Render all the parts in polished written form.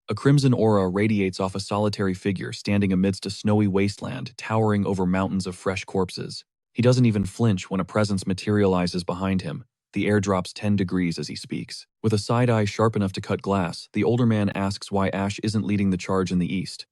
A crimson aura radiates off a solitary figure standing amidst a snowy wasteland towering over mountains of fresh corpses. He doesn't even flinch when a presence materializes behind him. The air drops 10 degrees as he speaks. With a side eye sharp enough to cut glass, the older man asks why Ash isn't leading the charge in the east.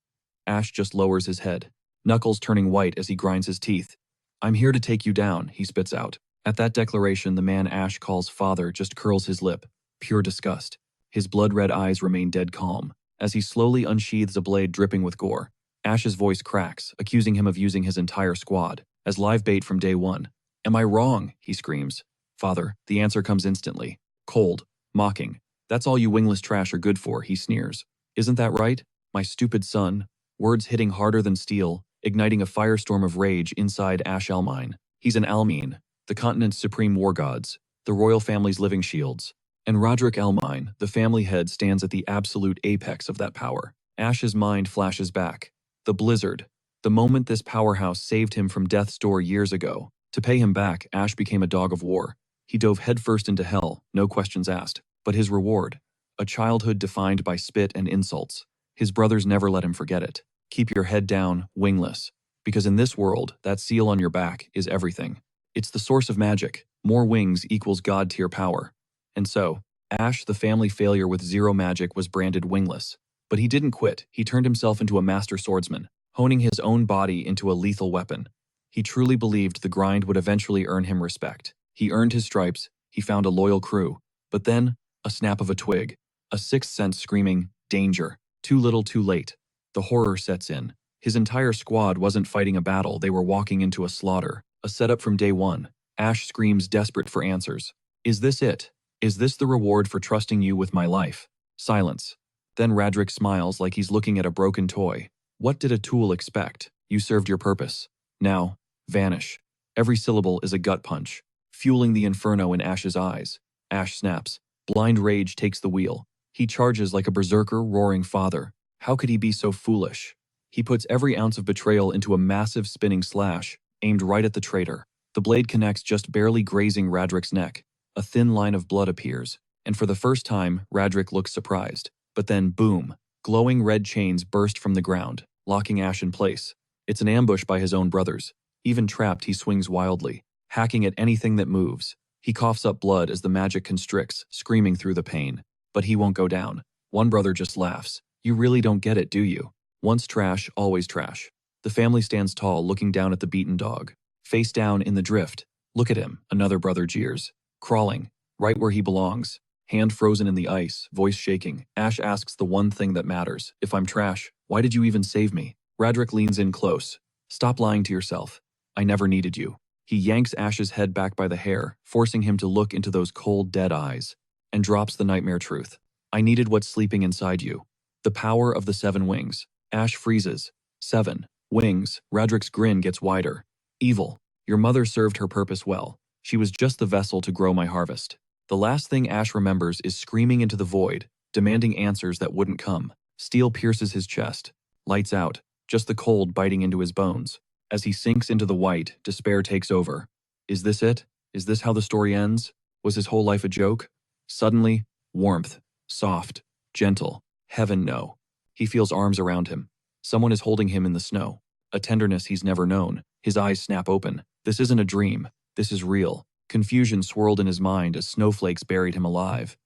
Ash just lowers his head, knuckles turning white as he grinds his teeth. "I'm here to take you down," he spits out. At that declaration, the man Ash calls father just curls his lip, pure disgust. His blood-red eyes remain dead calm. As he slowly unsheathes a blade dripping with gore, Ash's voice cracks, accusing him of using his entire squad as live bait from day one. "Am I wrong?" he screams. "Father," the answer comes instantly. Cold, mocking. "That's all you wingless trash are good for," he sneers. "Isn't that right? My stupid son." Words hitting harder than steel, igniting a firestorm of rage inside Ash Elmine. He's an Almine, the continent's supreme war gods, the royal family's living shields. And Roderick Elmine, the family head, stands at the absolute apex of that power. Ash's mind flashes back. The blizzard. The moment this powerhouse saved him from death's door years ago. To pay him back, Ash became a dog of war. He dove headfirst into hell, no questions asked. But his reward? A childhood defined by spit and insults. His brothers never let him forget it. Keep your head down, wingless. Because in this world, that seal on your back is everything. It's the source of magic. More wings equals god-tier power. And so, Ash, the family failure with zero magic, was branded wingless. But he didn't quit. He turned himself into a master swordsman, honing his own body into a lethal weapon. He truly believed the grind would eventually earn him respect. He earned his stripes, he found a loyal crew. But then, a snap of a twig. A sixth sense screaming, danger. Too little too late. The horror sets in. His entire squad wasn't fighting a battle, they were walking into a slaughter. A setup from day one. Ash screams, desperate for answers. "Is this it? Is this the reward for trusting you with my life?" Silence. Then Radric smiles like he's looking at a broken toy. What did a tool expect? You served your purpose. Now, vanish. Every syllable is a gut punch, fueling the inferno in Ash's eyes. Ash snaps. Blind rage takes the wheel. He charges like a berserker, roaring father. How could he be so foolish? He puts every ounce of betrayal into a massive spinning slash, aimed right at the traitor. The blade connects, just barely grazing Radric's neck. A thin line of blood appears, and for the first time, Radric looks surprised. But then, boom, glowing red chains burst from the ground, locking Ash in place. It's an ambush by his own brothers. Even trapped, he swings wildly, hacking at anything that moves. He coughs up blood as the magic constricts, screaming through the pain. But he won't go down. One brother just laughs. "You really don't get it, do you? Once trash, always trash." The family stands tall, looking down at the beaten dog. Face down in the drift. "Look at him," another brother jeers. Crawling, right where he belongs. Hand frozen in the ice, voice shaking, Ash asks the one thing that matters. "If I'm trash, why did you even save me?" Radric leans in close. "Stop lying to yourself. I never needed you." He yanks Ash's head back by the hair, forcing him to look into those cold, dead eyes, and drops the nightmare truth. "I needed what's sleeping inside you. The power of the 7 wings." Ash freezes. 7 wings. Radric's grin gets wider. "Evil. Your mother served her purpose well. She was just the vessel to grow my harvest." The last thing Ash remembers is screaming into the void, demanding answers that wouldn't come. Steel pierces his chest. Lights out, just the cold biting into his bones. As he sinks into the white, despair takes over. Is this it? Is this how the story ends? Was his whole life a joke? Suddenly, warmth. Soft. Gentle. Heaven no. He feels arms around him. Someone is holding him in the snow. A tenderness he's never known. His eyes snap open. This isn't a dream. This is real. Confusion swirled in his mind as snowflakes buried him alive.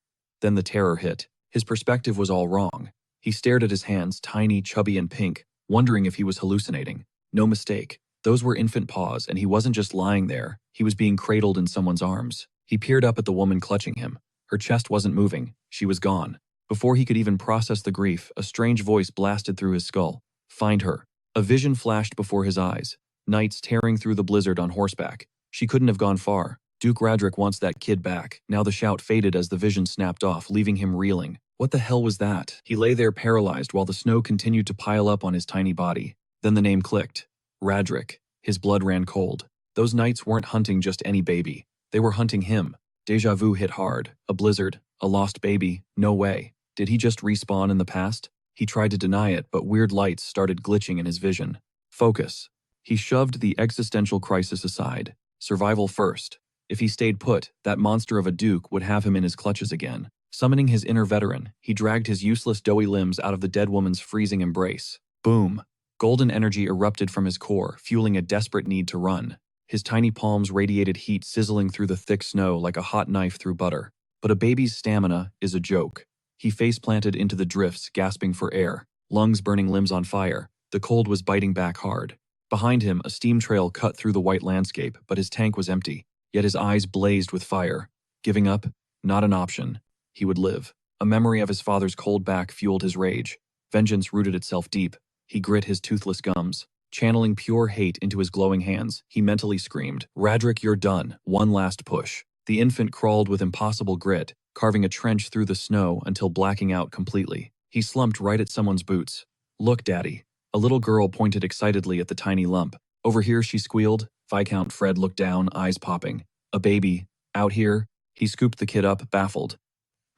Then the terror hit. His perspective was all wrong. He stared at his hands, tiny, chubby, and pink, wondering if he was hallucinating. No mistake. Those were infant paws, and he wasn't just lying there. He was being cradled in someone's arms. He peered up at the woman clutching him. Her chest wasn't moving. She was gone. Before he could even process the grief, a strange voice blasted through his skull. "Find her." A vision flashed before his eyes. Knights tearing through the blizzard on horseback. She couldn't have gone far. Duke Radric wants that kid back. Now the shout faded as the vision snapped off, leaving him reeling. What the hell was that? He lay there paralyzed while the snow continued to pile up on his tiny body. Then the name clicked. Radric. His blood ran cold. Those knights weren't hunting just any baby. They were hunting him. Deja vu hit hard. A blizzard. A lost baby. No way. Did he just respawn in the past? He tried to deny it, but weird lights started glitching in his vision. Focus. He shoved the existential crisis aside. Survival first. If he stayed put, that monster of a duke would have him in his clutches again. Summoning his inner veteran, he dragged his useless doughy limbs out of the dead woman's freezing embrace. Boom! Golden energy erupted from his core, fueling a desperate need to run. His tiny palms radiated heat sizzling through the thick snow like a hot knife through butter. But a baby's stamina is a joke. He face-planted into the drifts, gasping for air, lungs burning, limbs on fire. The cold was biting back hard. Behind him, a steam trail cut through the white landscape, but his tank was empty, yet his eyes blazed with fire. Giving up? Not an option. He would live. A memory of his father's cold back fueled his rage. Vengeance rooted itself deep. He grit his toothless gums. Channeling pure hate into his glowing hands, he mentally screamed, "Radric, you're done. One last push." The infant crawled with impossible grit, carving a trench through the snow until blacking out completely. He slumped right at someone's boots. "Look, Daddy." A little girl pointed excitedly at the tiny lump. "Over here," she squealed. Viscount Fred looked down, eyes popping. "A baby? Out here?" He scooped the kid up, baffled.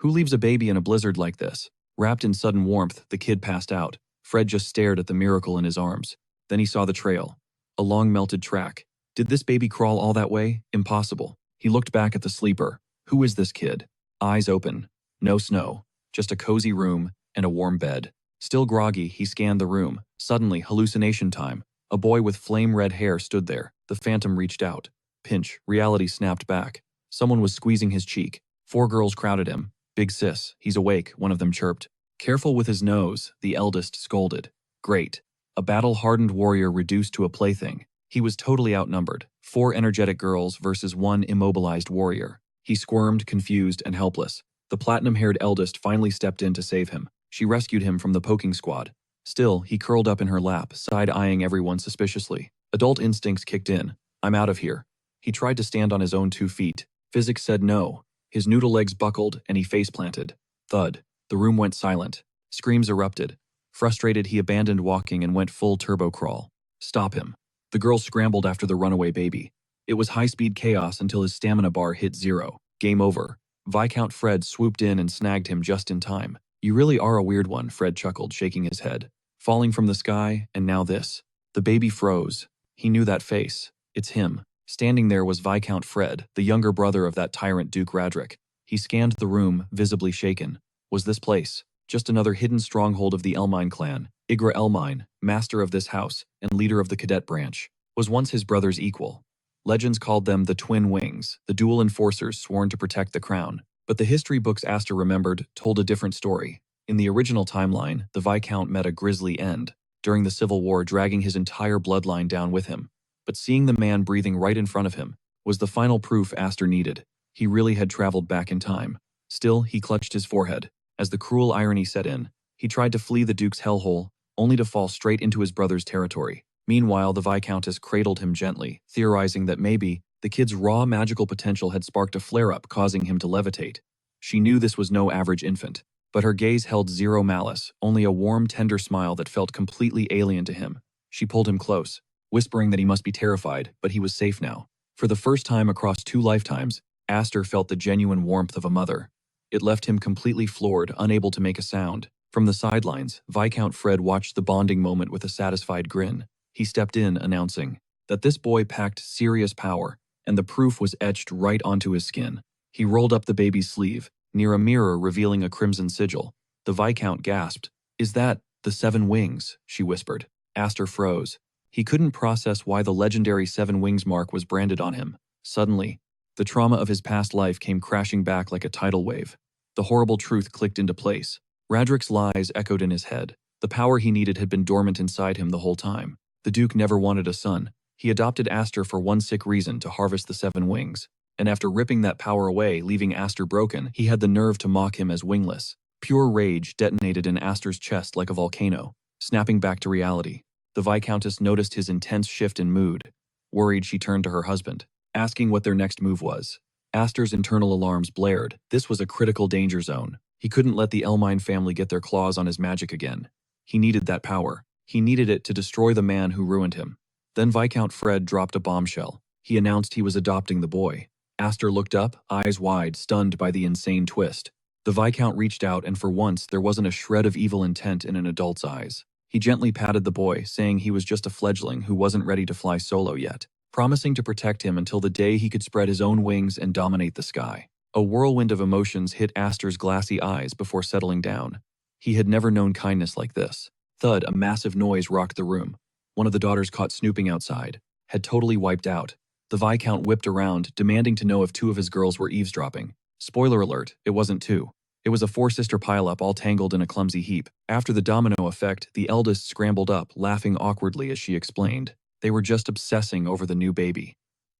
Who leaves a baby in a blizzard like this? Wrapped in sudden warmth, the kid passed out. Fred just stared at the miracle in his arms. Then he saw the trail. A long melted track. Did this baby crawl all that way? Impossible. He looked back at the sleeper. Who is this kid? Eyes open. No snow. Just a cozy room and a warm bed. Still groggy, he scanned the room. Suddenly, hallucination time. A boy with flame-red hair stood there. The phantom reached out. Pinch. Reality snapped back. Someone was squeezing his cheek. 4 girls crowded him. "Big sis, he's awake," one of them chirped. "Careful with his nose," the eldest scolded. Great. A battle-hardened warrior reduced to a plaything. He was totally outnumbered. 4 energetic girls versus 1 immobilized warrior. He squirmed, confused, and helpless. The platinum-haired eldest finally stepped in to save him. She rescued him from the poking squad. Still, he curled up in her lap, side-eyeing everyone suspiciously. Adult instincts kicked in. "I'm out of here." He tried to stand on his own 2 feet. Physics said no. His noodle legs buckled, and he face-planted. Thud. The room went silent. Screams erupted. Frustrated, he abandoned walking and went full turbo crawl. Stop him. The girl scrambled after the runaway baby. It was high-speed chaos until his stamina bar hit 0. Game over. Viscount Fred swooped in and snagged him just in time. "You really are a weird one," Fred chuckled, shaking his head. "Falling from the sky, and now this." The baby froze. He knew that face. It's him. Standing there was Viscount Fred, the younger brother of that tyrant Duke Radric. He scanned the room, visibly shaken. Was this place just another hidden stronghold of the Elmine clan? Igra Elmine, master of this house and leader of the cadet branch, was once his brother's equal. Legends called them the Twin Wings, the dual enforcers sworn to protect the crown. But the history books Aster remembered told a different story. In the original timeline, the Viscount met a grisly end, during the Civil War, dragging his entire bloodline down with him. But seeing the man breathing right in front of him was the final proof Aster needed. He really had traveled back in time. Still, he clutched his forehead. As the cruel irony set in, he tried to flee the Duke's hellhole, only to fall straight into his brother's territory. Meanwhile, the Viscountess cradled him gently, theorizing that maybe the kid's raw magical potential had sparked a flare-up, causing him to levitate. She knew this was no average infant, but her gaze held zero malice, only a warm, tender smile that felt completely alien to him. She pulled him close, whispering that he must be terrified, but he was safe now. For the first time across 2 lifetimes, Aster felt the genuine warmth of a mother. It left him completely floored, unable to make a sound. From the sidelines, Viscount Fred watched the bonding moment with a satisfied grin. He stepped in, announcing that this boy packed serious power, and the proof was etched right onto his skin. He rolled up the baby's sleeve, near a mirror revealing a crimson sigil. The Viscount gasped. "Is that the 7 wings?" she whispered. Aster froze. He couldn't process why the legendary 7 wings mark was branded on him. Suddenly, the trauma of his past life came crashing back like a tidal wave. The horrible truth clicked into place. Radric's lies echoed in his head. The power he needed had been dormant inside him the whole time. The Duke never wanted a son. He adopted Aster for one sick reason: to harvest the 7 wings. And after ripping that power away, leaving Aster broken, he had the nerve to mock him as wingless. Pure rage detonated in Aster's chest like a volcano, snapping back to reality. The Viscountess noticed his intense shift in mood. Worried, she turned to her husband, asking what their next move was. Aster's internal alarms blared. This was a critical danger zone. He couldn't let the Elmine family get their claws on his magic again. He needed that power. He needed it to destroy the man who ruined him. Then Viscount Fred dropped a bombshell. He announced he was adopting the boy. Aster looked up, eyes wide, stunned by the insane twist. The Viscount reached out, and for once there wasn't a shred of evil intent in an adult's eyes. He gently patted the boy, saying he was just a fledgling who wasn't ready to fly solo yet, promising to protect him until the day he could spread his own wings and dominate the sky. A whirlwind of emotions hit Aster's glassy eyes before settling down. He had never known kindness like this. Thud, a massive noise rocked the room. One of the daughters caught snooping outside, had totally wiped out. The Viscount whipped around, demanding to know if two of his girls were eavesdropping. Spoiler alert, it wasn't two. It was a four-sister pileup all tangled in a clumsy heap. After the domino effect, the eldest scrambled up, laughing awkwardly as she explained. They were just obsessing over the new baby.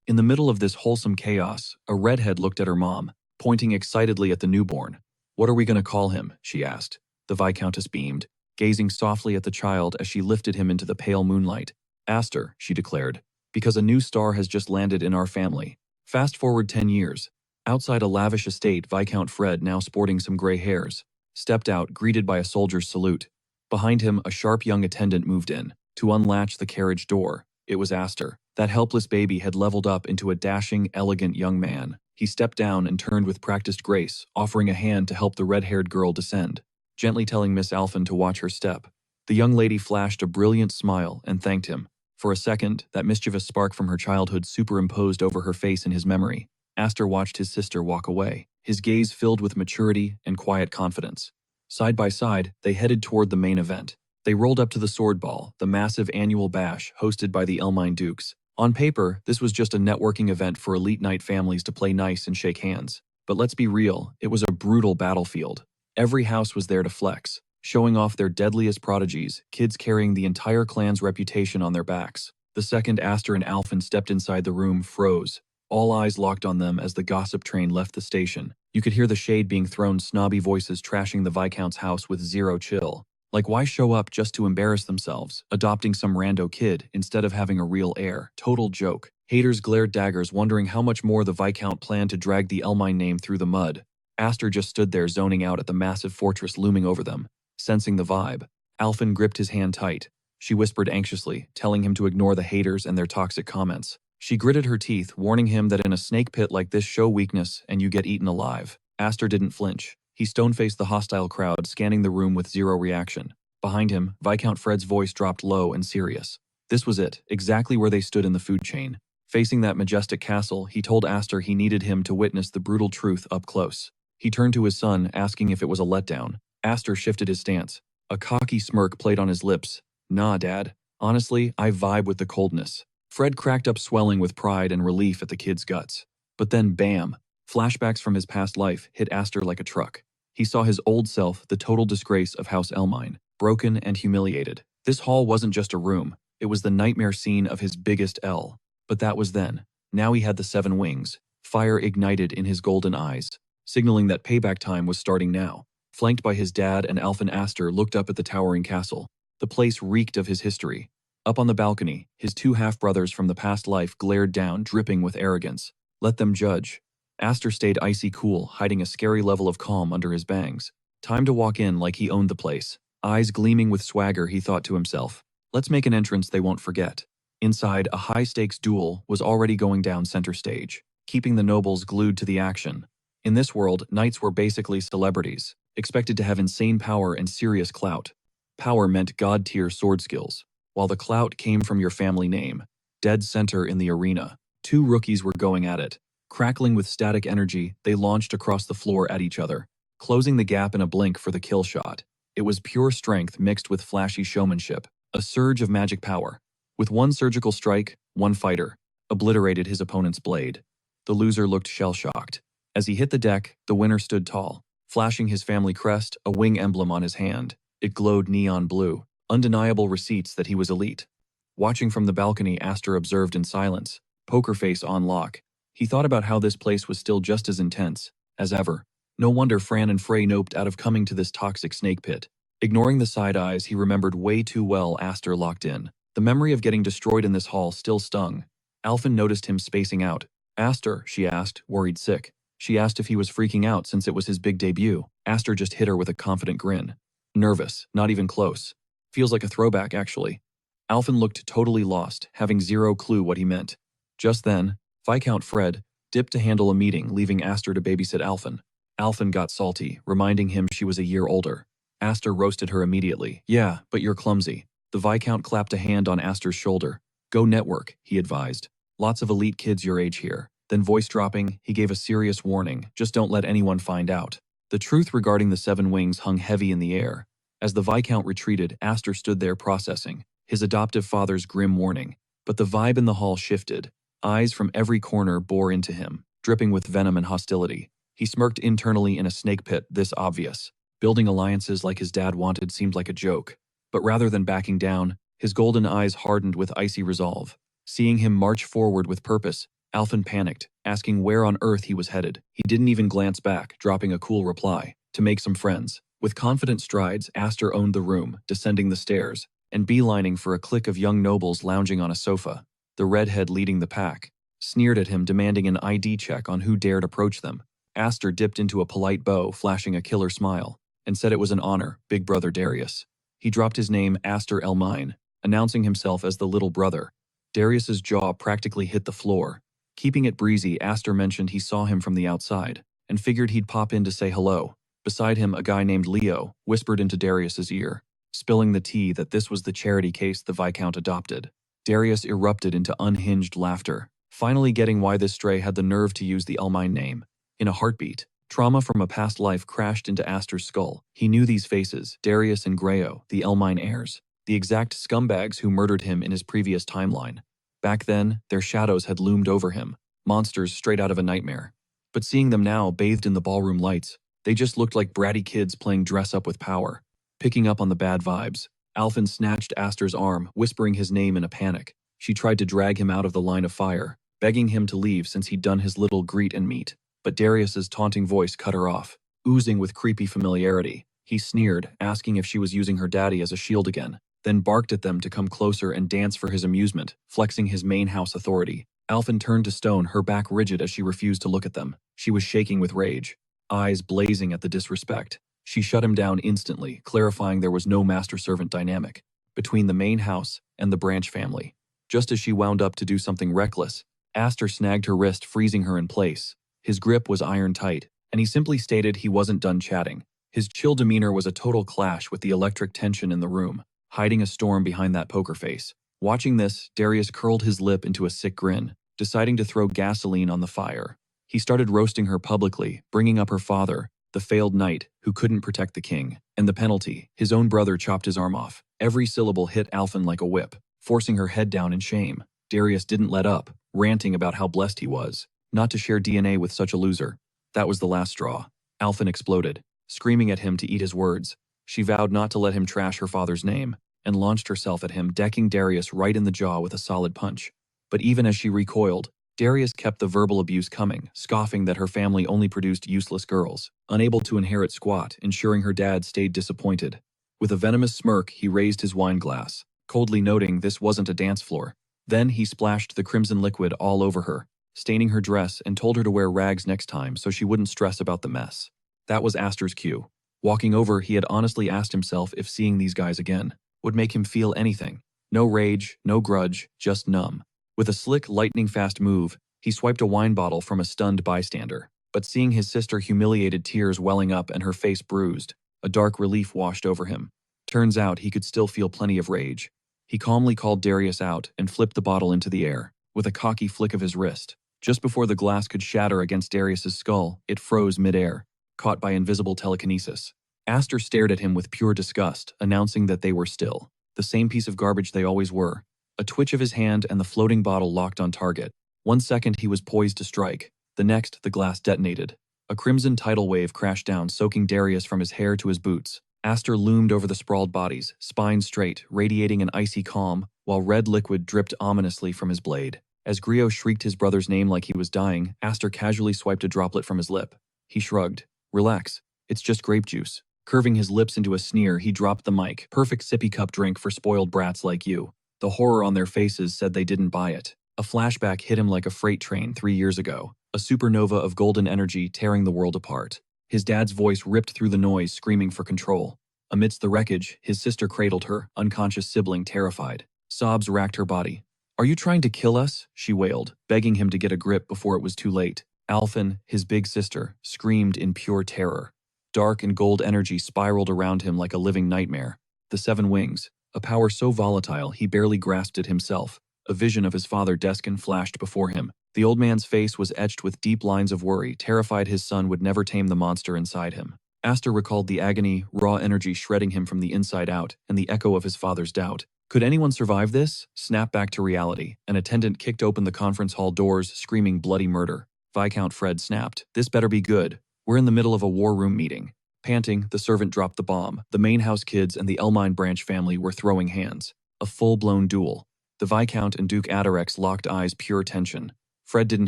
In the middle of this wholesome chaos, a redhead looked at her mom, pointing excitedly at the newborn. "What are we going to call him?" she asked. The Viscountess beamed, gazing softly at the child as she lifted him into the pale moonlight. "Aster," she declared, "because a new star has just landed in our family." Fast forward 10 years. Outside a lavish estate, Viscount Fred, now sporting some gray hairs, stepped out, greeted by a soldier's salute. Behind him, a sharp young attendant moved in. To unlatch the carriage door, it was Aster. That helpless baby had leveled up into a dashing, elegant young man. He stepped down and turned with practiced grace, offering a hand to help the red-haired girl descend, gently telling Miss Alphen to watch her step. The young lady flashed a brilliant smile and thanked him. For a second, that mischievous spark from her childhood superimposed over her face in his memory. Aster watched his sister walk away, his gaze filled with maturity and quiet confidence. Side by side, they headed toward the main event. They rolled up to the Sword Ball, the massive annual bash hosted by the Elmine Dukes. On paper, this was just a networking event for elite knight families to play nice and shake hands. But let's be real, it was a brutal battlefield. Every house was there to flex, showing off their deadliest prodigies, kids carrying the entire clan's reputation on their backs. The second Aster and Alphen stepped inside the room froze. All eyes locked on them as the gossip train left the station. You could hear the shade being thrown, snobby voices trashing the Viscount's house with zero chill. Like, why show up just to embarrass themselves, adopting some rando kid instead of having a real heir? Total joke. Haters glared daggers, wondering how much more the Viscount planned to drag the Elmine name through the mud. Aster just stood there zoning out at the massive fortress looming over them, sensing the vibe. Alphen gripped his hand tight. She whispered anxiously, telling him to ignore the haters and their toxic comments. She gritted her teeth, warning him that in a snake pit like this, show weakness and you get eaten alive. Aster didn't flinch. He stone-faced the hostile crowd, scanning the room with zero reaction. Behind him, Viscount Fred's voice dropped low and serious. This was it, exactly where they stood in the food chain. Facing that majestic castle, he told Aster he needed him to witness the brutal truth up close. He turned to his son, asking if it was a letdown. Aster shifted his stance. A cocky smirk played on his lips. "Nah, Dad. Honestly, I vibe with the coldness." Fred cracked up, swelling with pride and relief at the kid's guts. But then, bam! Flashbacks from his past life hit Aster like a truck. He saw his old self, the total disgrace of House Elmine, broken and humiliated. This hall wasn't just a room. It was the nightmare scene of his biggest L. But that was then. Now he had the 7 wings. Fire ignited in his golden eyes, signaling that payback time was starting now. Flanked by his dad and Alphen, Aster looked up at the towering castle. The place reeked of his history. Up on the balcony, his 2 half-brothers from the past life glared down, dripping with arrogance. Let them judge. Aster stayed icy cool, hiding a scary level of calm under his bangs. Time to walk in like he owned the place. Eyes gleaming with swagger, he thought to himself. Let's make an entrance they won't forget. Inside, a high-stakes duel was already going down center stage, keeping the nobles glued to the action. In this world, knights were basically celebrities, expected to have insane power and serious clout. Power meant god-tier sword skills, while the clout came from your family name. Dead center in the arena, 2 rookies were going at it. Crackling with static energy, they launched across the floor at each other, closing the gap in a blink for the kill shot. It was pure strength mixed with flashy showmanship, a surge of magic power. With one surgical strike, one fighter obliterated his opponent's blade. The loser looked shell-shocked. As he hit the deck, the winner stood tall, flashing his family crest, a wing emblem on his hand. It glowed neon blue, undeniable receipts that he was elite. Watching from the balcony, Aster observed in silence, poker face on lock. He thought about how this place was still just as intense as ever. No wonder Fran and Frey noped out of coming to this toxic snake pit. Ignoring the side eyes, he remembered way too well Aster locked in. The memory of getting destroyed in this hall still stung. Alphen noticed him spacing out. "Aster," she asked, worried sick. She asked if he was freaking out since it was his big debut. Aster just hit her with a confident grin. "Nervous, not even close. Feels like a throwback, actually." Alphen looked totally lost, having zero clue what he meant. Just then, Viscount Fred dipped to handle a meeting, leaving Aster to babysit Alphen. Alphen got salty, reminding him she was a year older. Aster roasted her immediately. "Yeah, but you're clumsy." The Viscount clapped a hand on Aster's shoulder. "Go network," he advised. "Lots of elite kids your age here. Then, voice dropping, he gave a serious warning, just don't let anyone find out. The truth regarding the seven wings hung heavy in the air. As the Viscount retreated, Aster stood there processing, his adoptive father's grim warning. But the vibe in the hall shifted. Eyes from every corner bore into him, dripping with venom and hostility. He smirked internally in a snake pit this obvious. Building alliances like his dad wanted seemed like a joke. But rather than backing down, his golden eyes hardened with icy resolve. Seeing him march forward with purpose, Alphen panicked, asking where on earth he was headed. He didn't even glance back, dropping a cool reply, to make some friends. With confident strides, Aster owned the room, descending the stairs, and beelining for a clique of young nobles lounging on a sofa. The redhead leading the pack sneered at him, demanding an ID check on who dared approach them. Aster dipped into a polite bow, flashing a killer smile, and said it was an honor, Big Brother Darius. He dropped his name, Aster Elmine, announcing himself as the little brother. Darius's jaw practically hit the floor. Keeping it breezy, Aster mentioned he saw him from the outside, and figured he'd pop in to say hello. Beside him, a guy named Leo whispered into Darius's ear, spilling the tea that this was the charity case the Viscount adopted. Darius erupted into unhinged laughter, finally getting why this stray had the nerve to use the Elmine name. In a heartbeat, trauma from a past life crashed into Aster's skull. He knew these faces, Darius and Grayo, the Elmine heirs, the exact scumbags who murdered him in his previous timeline. Back then, their shadows had loomed over him, monsters straight out of a nightmare. But seeing them now, bathed in the ballroom lights, they just looked like bratty kids playing dress-up with power. Picking up on the bad vibes, Alphen snatched Aster's arm, whispering his name in a panic. She tried to drag him out of the line of fire, begging him to leave since he'd done his little greet and meet. But Darius's taunting voice cut her off. Oozing with creepy familiarity, he sneered, asking if she was using her daddy as a shield again, then barked at them to come closer and dance for his amusement, flexing his main house authority. Alphen turned to stone, her back rigid as she refused to look at them. She was shaking with rage, eyes blazing at the disrespect. She shut him down instantly, clarifying there was no master-servant dynamic between the main house and the branch family. Just as she wound up to do something reckless, Aster snagged her wrist, freezing her in place. His grip was iron tight, and he simply stated he wasn't done chatting. His chill demeanor was a total clash with the electric tension in the room, hiding a storm behind that poker face. Watching this, Darius curled his lip into a sick grin, deciding to throw gasoline on the fire. He started roasting her publicly, bringing up her father, the failed knight who couldn't protect the king, and the penalty, his own brother chopped his arm off. Every syllable hit Alphen like a whip, forcing her head down in shame. Darius didn't let up, ranting about how blessed he was not to share DNA with such a loser. That was the last straw. Alphen exploded, screaming at him to eat his words. She vowed not to let him trash her father's name, and launched herself at him, decking Darius right in the jaw with a solid punch. But even as she recoiled, Darius kept the verbal abuse coming, scoffing that her family only produced useless girls, unable to inherit squat, ensuring her dad stayed disappointed. With a venomous smirk, he raised his wine glass, coldly noting this wasn't a dance floor. Then he splashed the crimson liquid all over her, staining her dress, and told her to wear rags next time so she wouldn't stress about the mess. That was Aster's cue. Walking over, he had honestly asked himself if seeing these guys again would make him feel anything. No rage, no grudge, just numb. With a slick, lightning-fast move, he swiped a wine bottle from a stunned bystander. But seeing his sister humiliated, tears welling up and her face bruised, a dark relief washed over him. Turns out he could still feel plenty of rage. He calmly called Darius out and flipped the bottle into the air, with a cocky flick of his wrist. Just before the glass could shatter against Darius's skull, it froze midair, caught by invisible telekinesis. Aster stared at him with pure disgust, announcing that they were still the same piece of garbage they always were. A twitch of his hand and the floating bottle locked on target. 1 second he was poised to strike. The next, the glass detonated. A crimson tidal wave crashed down, soaking Darius from his hair to his boots. Aster loomed over the sprawled bodies, spine straight, radiating an icy calm, while red liquid dripped ominously from his blade. As Griot shrieked his brother's name like he was dying, Aster casually swiped a droplet from his lip. He shrugged. Relax, it's just grape juice. Curving his lips into a sneer, he dropped the mic. Perfect sippy cup drink for spoiled brats like you. The horror on their faces said they didn't buy it. A flashback hit him like a freight train 3 years ago, a supernova of golden energy tearing the world apart. His dad's voice ripped through the noise, screaming for control. Amidst the wreckage, his sister cradled her, unconscious sibling terrified. Sobs racked her body. "Are you trying to kill us?" she wailed, begging him to get a grip before it was too late. Alphen, his big sister, screamed in pure terror. Dark and gold energy spiraled around him like a living nightmare. The seven wings, a power so volatile he barely grasped it himself, A vision of his father Deskin flashed before him. The old man's face was etched with deep lines of worry, terrified his son would never tame the monster inside him. Aster recalled the agony, raw energy shredding him from the inside out, and the echo of his father's doubt. Could anyone survive this? Snap back to reality. An attendant kicked open the conference hall doors, screaming bloody murder. Viscount Fred snapped. This better be good. We're in the middle of a war room meeting. Panting, the servant dropped the bomb. The main house kids and the Elmine branch family were throwing hands. A full-blown duel. The Viscount and Duke Adarex locked eyes, pure tension. Fred didn't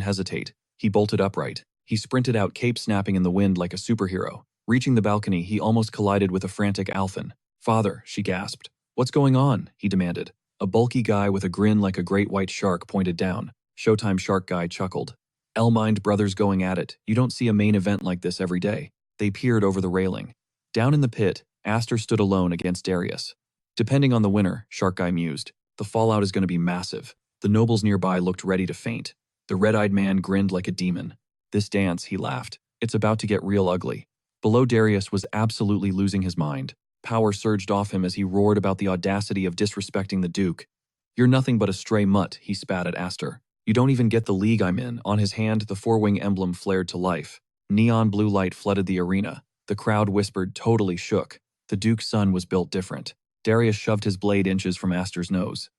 hesitate. He bolted upright. He sprinted out, cape snapping in the wind like a superhero. Reaching the balcony, he almost collided with a frantic Alphen. "Father," she gasped. "What's going on?" he demanded. A bulky guy with a grin like a great white shark pointed down. Showtime shark guy chuckled. "Elmind brothers going at it. You don't see a main event like this every day." They peered over the railing. Down in the pit, Aster stood alone against Darius. "Depending on the winner," Shark Guy mused, "the fallout is going to be massive." The nobles nearby looked ready to faint. The red-eyed man grinned like a demon. "This dance," he laughed. "It's about to get real ugly." Below, Darius was absolutely losing his mind. Power surged off him as he roared about the audacity of disrespecting the Duke. "You're nothing but a stray mutt," he spat at Aster. "You don't even get the league I'm in." On his hand, the four-wing emblem flared to life. Neon blue light flooded the arena. The crowd whispered, totally shook. The Duke's son was built different. Darius shoved his blade inches from Aster's nose.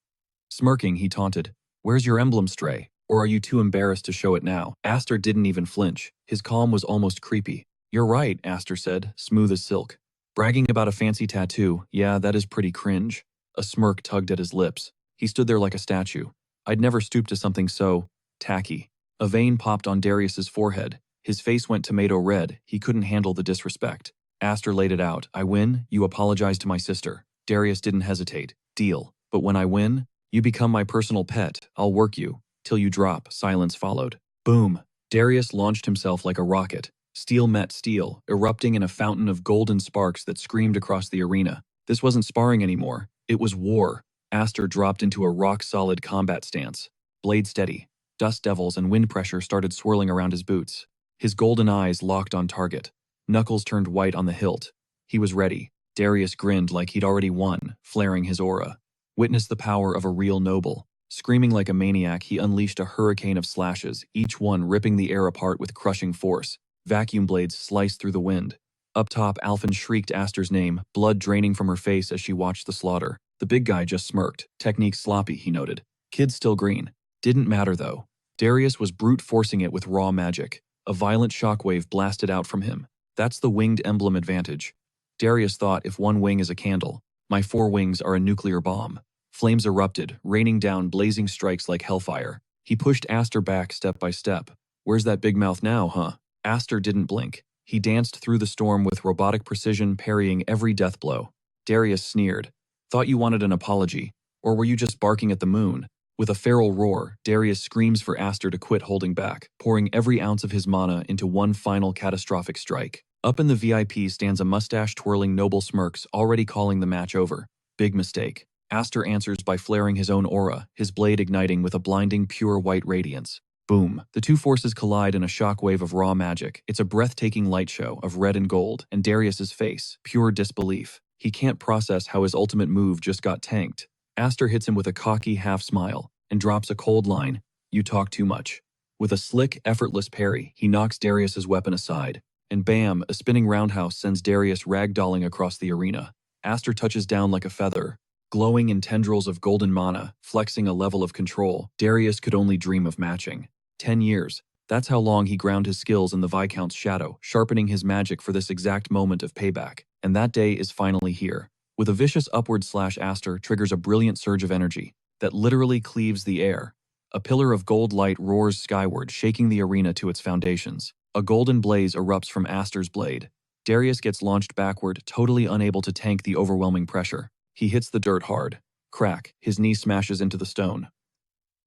Smirking, he taunted, "Where's your emblem, Stray? Or are you too embarrassed to show it now?" Aster didn't even flinch. His calm was almost creepy. "You're right," Aster said, smooth as silk. "Bragging about a fancy tattoo, yeah, that is pretty cringe." A smirk tugged at his lips. He stood there like a statue. "I'd never stoop to something so tacky." A vein popped on Darius's forehead. His face went tomato red. He couldn't handle the disrespect. Aster laid it out. "I win, you apologize to my sister." Darius didn't hesitate. "Deal. But when I win, you become my personal pet. I'll work you. Till you drop." Silence followed. Boom. Darius launched himself like a rocket. Steel met steel, erupting in a fountain of golden sparks that screamed across the arena. This wasn't sparring anymore. It was war. Aster dropped into a rock-solid combat stance. Blade steady. Dust devils and wind pressure started swirling around his boots. His golden eyes locked on target. Knuckles turned white on the hilt. He was ready. Darius grinned like he'd already won, flaring his aura. Witness the power of a real noble. Screaming like a maniac, he unleashed a hurricane of slashes, each one ripping the air apart with crushing force. Vacuum blades sliced through the wind. Up top, Alphen shrieked Aster's name, blood draining from her face as she watched the slaughter. The big guy just smirked. "Technique sloppy," he noted. "Kid still green." Didn't matter though. Darius was brute forcing it with raw magic. A violent shockwave blasted out from him. That's the winged emblem advantage. Darius thought, if one wing is a candle, my four wings are a nuclear bomb. Flames erupted, raining down blazing strikes like hellfire. He pushed Aster back step by step. "Where's that big mouth now, huh?" Aster didn't blink. He danced through the storm with robotic precision, parrying every death blow. Darius sneered. "Thought you wanted an apology. Or were you just barking at the moon?" With a feral roar, Darius screams for Aster to quit holding back, pouring every ounce of his mana into one final catastrophic strike. Up in the VIP stands a mustache-twirling noble smirks, already calling the match over. Big mistake. Aster answers by flaring his own aura, his blade igniting with a blinding pure white radiance. Boom. The two forces collide in a shockwave of raw magic. It's a breathtaking light show of red and gold, and Darius's face, pure disbelief. He can't process how his ultimate move just got tanked. Aster hits him with a cocky half-smile, and drops a cold line, "You talk too much." With a slick, effortless parry, he knocks Darius's weapon aside. And bam, a spinning roundhouse sends Darius ragdolling across the arena. Aster touches down like a feather, glowing in tendrils of golden mana, flexing a level of control Darius could only dream of matching. 10 years. That's how long he ground his skills in the Viscount's shadow, sharpening his magic for this exact moment of payback. And that day is finally here. With a vicious upward slash, Aster triggers a brilliant surge of energy that literally cleaves the air. A pillar of gold light roars skyward, shaking the arena to its foundations. A golden blaze erupts from Aster's blade. Darius gets launched backward, totally unable to tank the overwhelming pressure. He hits the dirt hard. Crack, his knee smashes into the stone.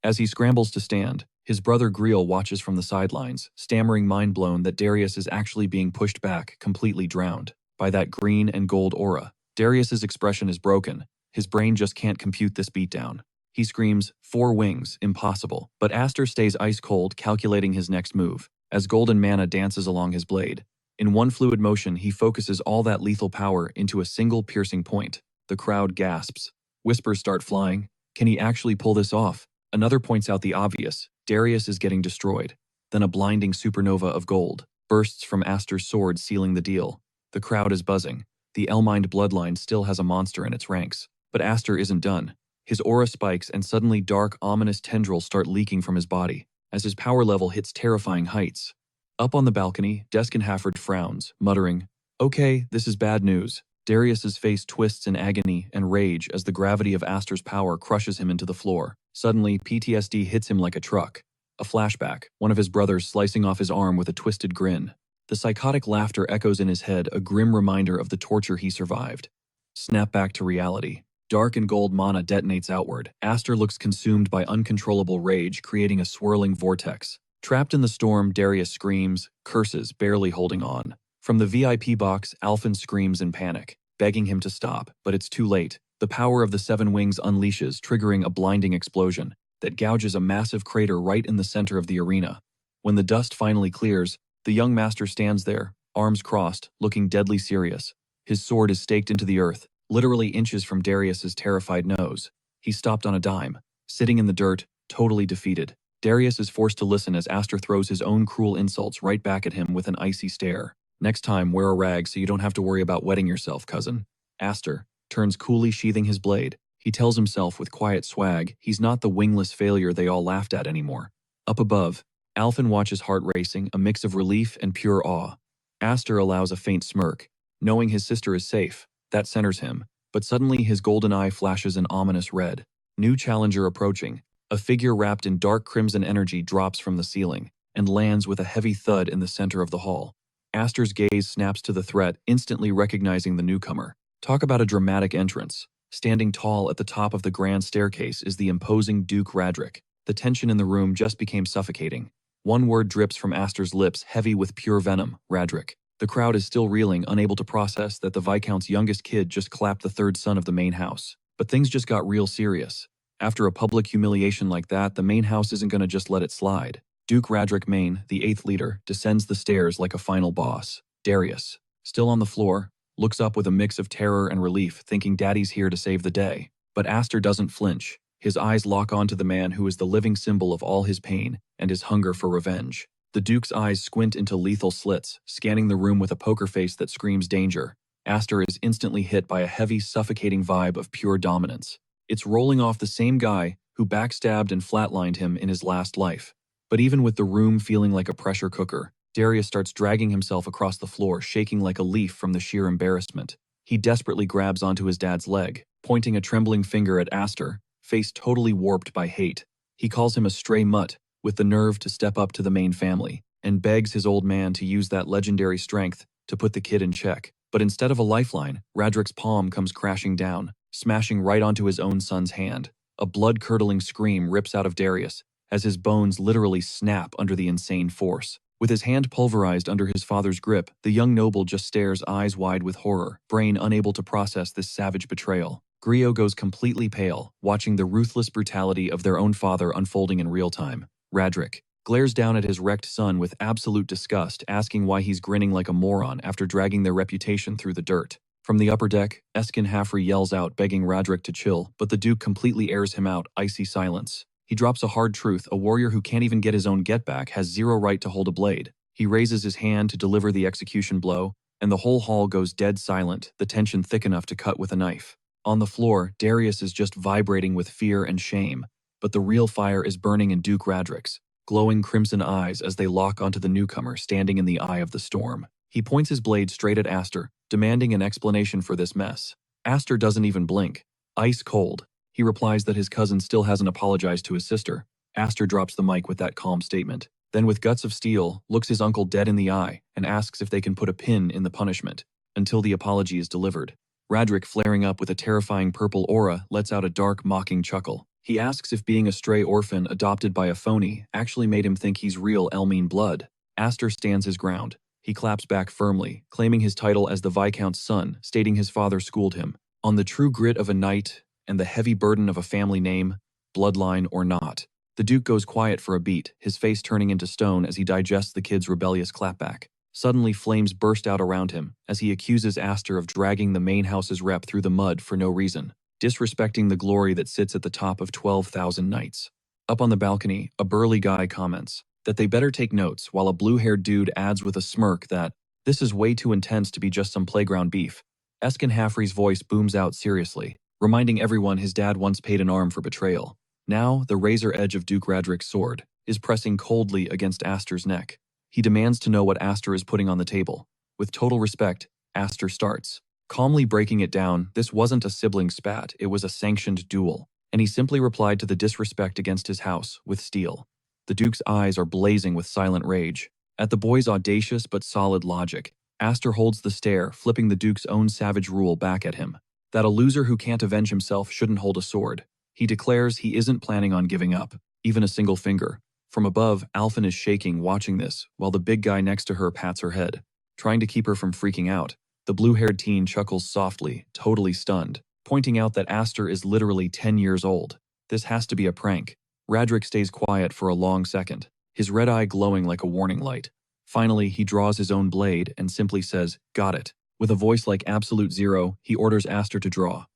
As he scrambles to stand, his brother Griel watches from the sidelines, stammering mind-blown that Darius is actually being pushed back, completely drowned by that green and gold aura. Darius's expression is broken. His brain just can't compute this beatdown. He screams, "Four wings, impossible." But Aster stays ice-cold, calculating his next move, as golden mana dances along his blade. In one fluid motion, he focuses all that lethal power into a single piercing point. The crowd gasps. Whispers start flying. Can he actually pull this off? Another points out the obvious. Darius is getting destroyed. Then a blinding supernova of gold bursts from Aster's sword, sealing the deal. The crowd is buzzing. The Elmind bloodline still has a monster in its ranks. But Aster isn't done. His aura spikes and suddenly dark, ominous tendrils start leaking from his body as his power level hits terrifying heights. Up on the balcony, Deskenhafford frowns, muttering, "Okay, this is bad news." Darius's face twists in agony and rage as the gravity of Aster's power crushes him into the floor. Suddenly, PTSD hits him like a truck. A flashback, one of his brothers slicing off his arm with a twisted grin. The psychotic laughter echoes in his head, a grim reminder of the torture he survived. Snap back to reality. Dark and gold mana detonates outward. Aster looks consumed by uncontrollable rage, creating a swirling vortex. Trapped in the storm, Darius screams, curses, barely holding on. From the VIP box, Alphen screams in panic, begging him to stop, but it's too late. The power of the Seven Wings unleashes, triggering a blinding explosion that gouges a massive crater right in the center of the arena. When the dust finally clears, the young master stands there, arms crossed, looking deadly serious. His sword is staked into the earth, literally inches from Darius's terrified nose. He stopped on a dime, sitting in the dirt, totally defeated. Darius is forced to listen as Aster throws his own cruel insults right back at him with an icy stare. "Next time, wear a rag so you don't have to worry about wetting yourself, cousin." Aster turns, coolly sheathing his blade. He tells himself with quiet swag he's not the wingless failure they all laughed at anymore. Up above, Alphen watches, heart racing, a mix of relief and pure awe. Aster allows a faint smirk, knowing his sister is safe. That centers him, but suddenly his golden eye flashes an ominous red. New challenger approaching. A figure wrapped in dark crimson energy drops from the ceiling and lands with a heavy thud in the center of the hall. Aster's gaze snaps to the threat, instantly recognizing the newcomer. Talk about a dramatic entrance. Standing tall at the top of the grand staircase is the imposing Duke Radric. The tension in the room just became suffocating. One word drips from Aster's lips, heavy with pure venom: Radric. The crowd is still reeling, unable to process that the Viscount's youngest kid just clapped the third son of the main house. But things just got real serious. After a public humiliation like that, the main house isn't going to just let it slide. Duke Radric Main, the eighth leader, descends the stairs like a final boss. Darius, still on the floor, looks up with a mix of terror and relief, thinking daddy's here to save the day. But Aster doesn't flinch. His eyes lock onto the man who is the living symbol of all his pain and his hunger for revenge. The Duke's eyes squint into lethal slits, scanning the room with a poker face that screams danger. Aster is instantly hit by a heavy, suffocating vibe of pure dominance. It's rolling off the same guy who backstabbed and flatlined him in his last life. But even with the room feeling like a pressure cooker, Darius starts dragging himself across the floor, shaking like a leaf from the sheer embarrassment. He desperately grabs onto his dad's leg, pointing a trembling finger at Aster, face totally warped by hate. He calls him a stray mutt, with the nerve to step up to the main family, and begs his old man to use that legendary strength to put the kid in check. But instead of a lifeline, Radric's palm comes crashing down, smashing right onto his own son's hand. A blood-curdling scream rips out of Darius, as his bones literally snap under the insane force. With his hand pulverized under his father's grip, the young noble just stares, eyes wide with horror, brain unable to process this savage betrayal. Griot goes completely pale, watching the ruthless brutality of their own father unfolding in real time. Radric glares down at his wrecked son with absolute disgust, asking why he's grinning like a moron after dragging their reputation through the dirt. From the upper deck, Eskin Haffrey yells out, begging Radric to chill, but the Duke completely airs him out, icy silence. He drops a hard truth: a warrior who can't even get his own get-back has zero right to hold a blade. He raises his hand to deliver the execution blow, and the whole hall goes dead silent, the tension thick enough to cut with a knife. On the floor, Darius is just vibrating with fear and shame, but the real fire is burning in Duke Radric's glowing crimson eyes as they lock onto the newcomer standing in the eye of the storm. He points his blade straight at Aster, demanding an explanation for this mess. Aster doesn't even blink. Ice cold, he replies that his cousin still hasn't apologized to his sister. Aster drops the mic with that calm statement, then with guts of steel, looks his uncle dead in the eye and asks if they can put a pin in the punishment until the apology is delivered. Radric, flaring up with a terrifying purple aura, lets out a dark, mocking chuckle. He asks if being a stray orphan adopted by a phony actually made him think he's real Elmine blood. Aster stands his ground. He claps back firmly, claiming his title as the Viscount's son, stating his father schooled him on the true grit of a knight and the heavy burden of a family name, bloodline or not. The Duke goes quiet for a beat, his face turning into stone as he digests the kid's rebellious clapback. Suddenly, flames burst out around him as he accuses Aster of dragging the main house's rep through the mud for no reason, disrespecting the glory that sits at the top of 12,000 knights. Up on the balcony, a burly guy comments that they better take notes, while a blue-haired dude adds with a smirk that this is way too intense to be just some playground beef. Eskin Haffrey's voice booms out seriously, reminding everyone his dad once paid an arm for betrayal. Now, the razor edge of Duke Radrick's sword is pressing coldly against Aster's neck. He demands to know what Aster is putting on the table. With total respect, Aster starts, calmly breaking it down. This wasn't a sibling spat, it was a sanctioned duel, and he simply replied to the disrespect against his house with steel. The Duke's eyes are blazing with silent rage. At the boy's audacious but solid logic, Aster holds the stare, flipping the Duke's own savage rule back at him. That a loser who can't avenge himself shouldn't hold a sword. He declares he isn't planning on giving up, even a single finger. From above, Alphen is shaking watching this, while the big guy next to her pats her head, trying to keep her from freaking out. The blue-haired teen chuckles softly, totally stunned, pointing out that Aster is literally 10 years old. This has to be a prank. Radrick stays quiet for a long second, his red eye glowing like a warning light. Finally, he draws his own blade and simply says, "Got it." With a voice like absolute zero, he orders Aster to draw.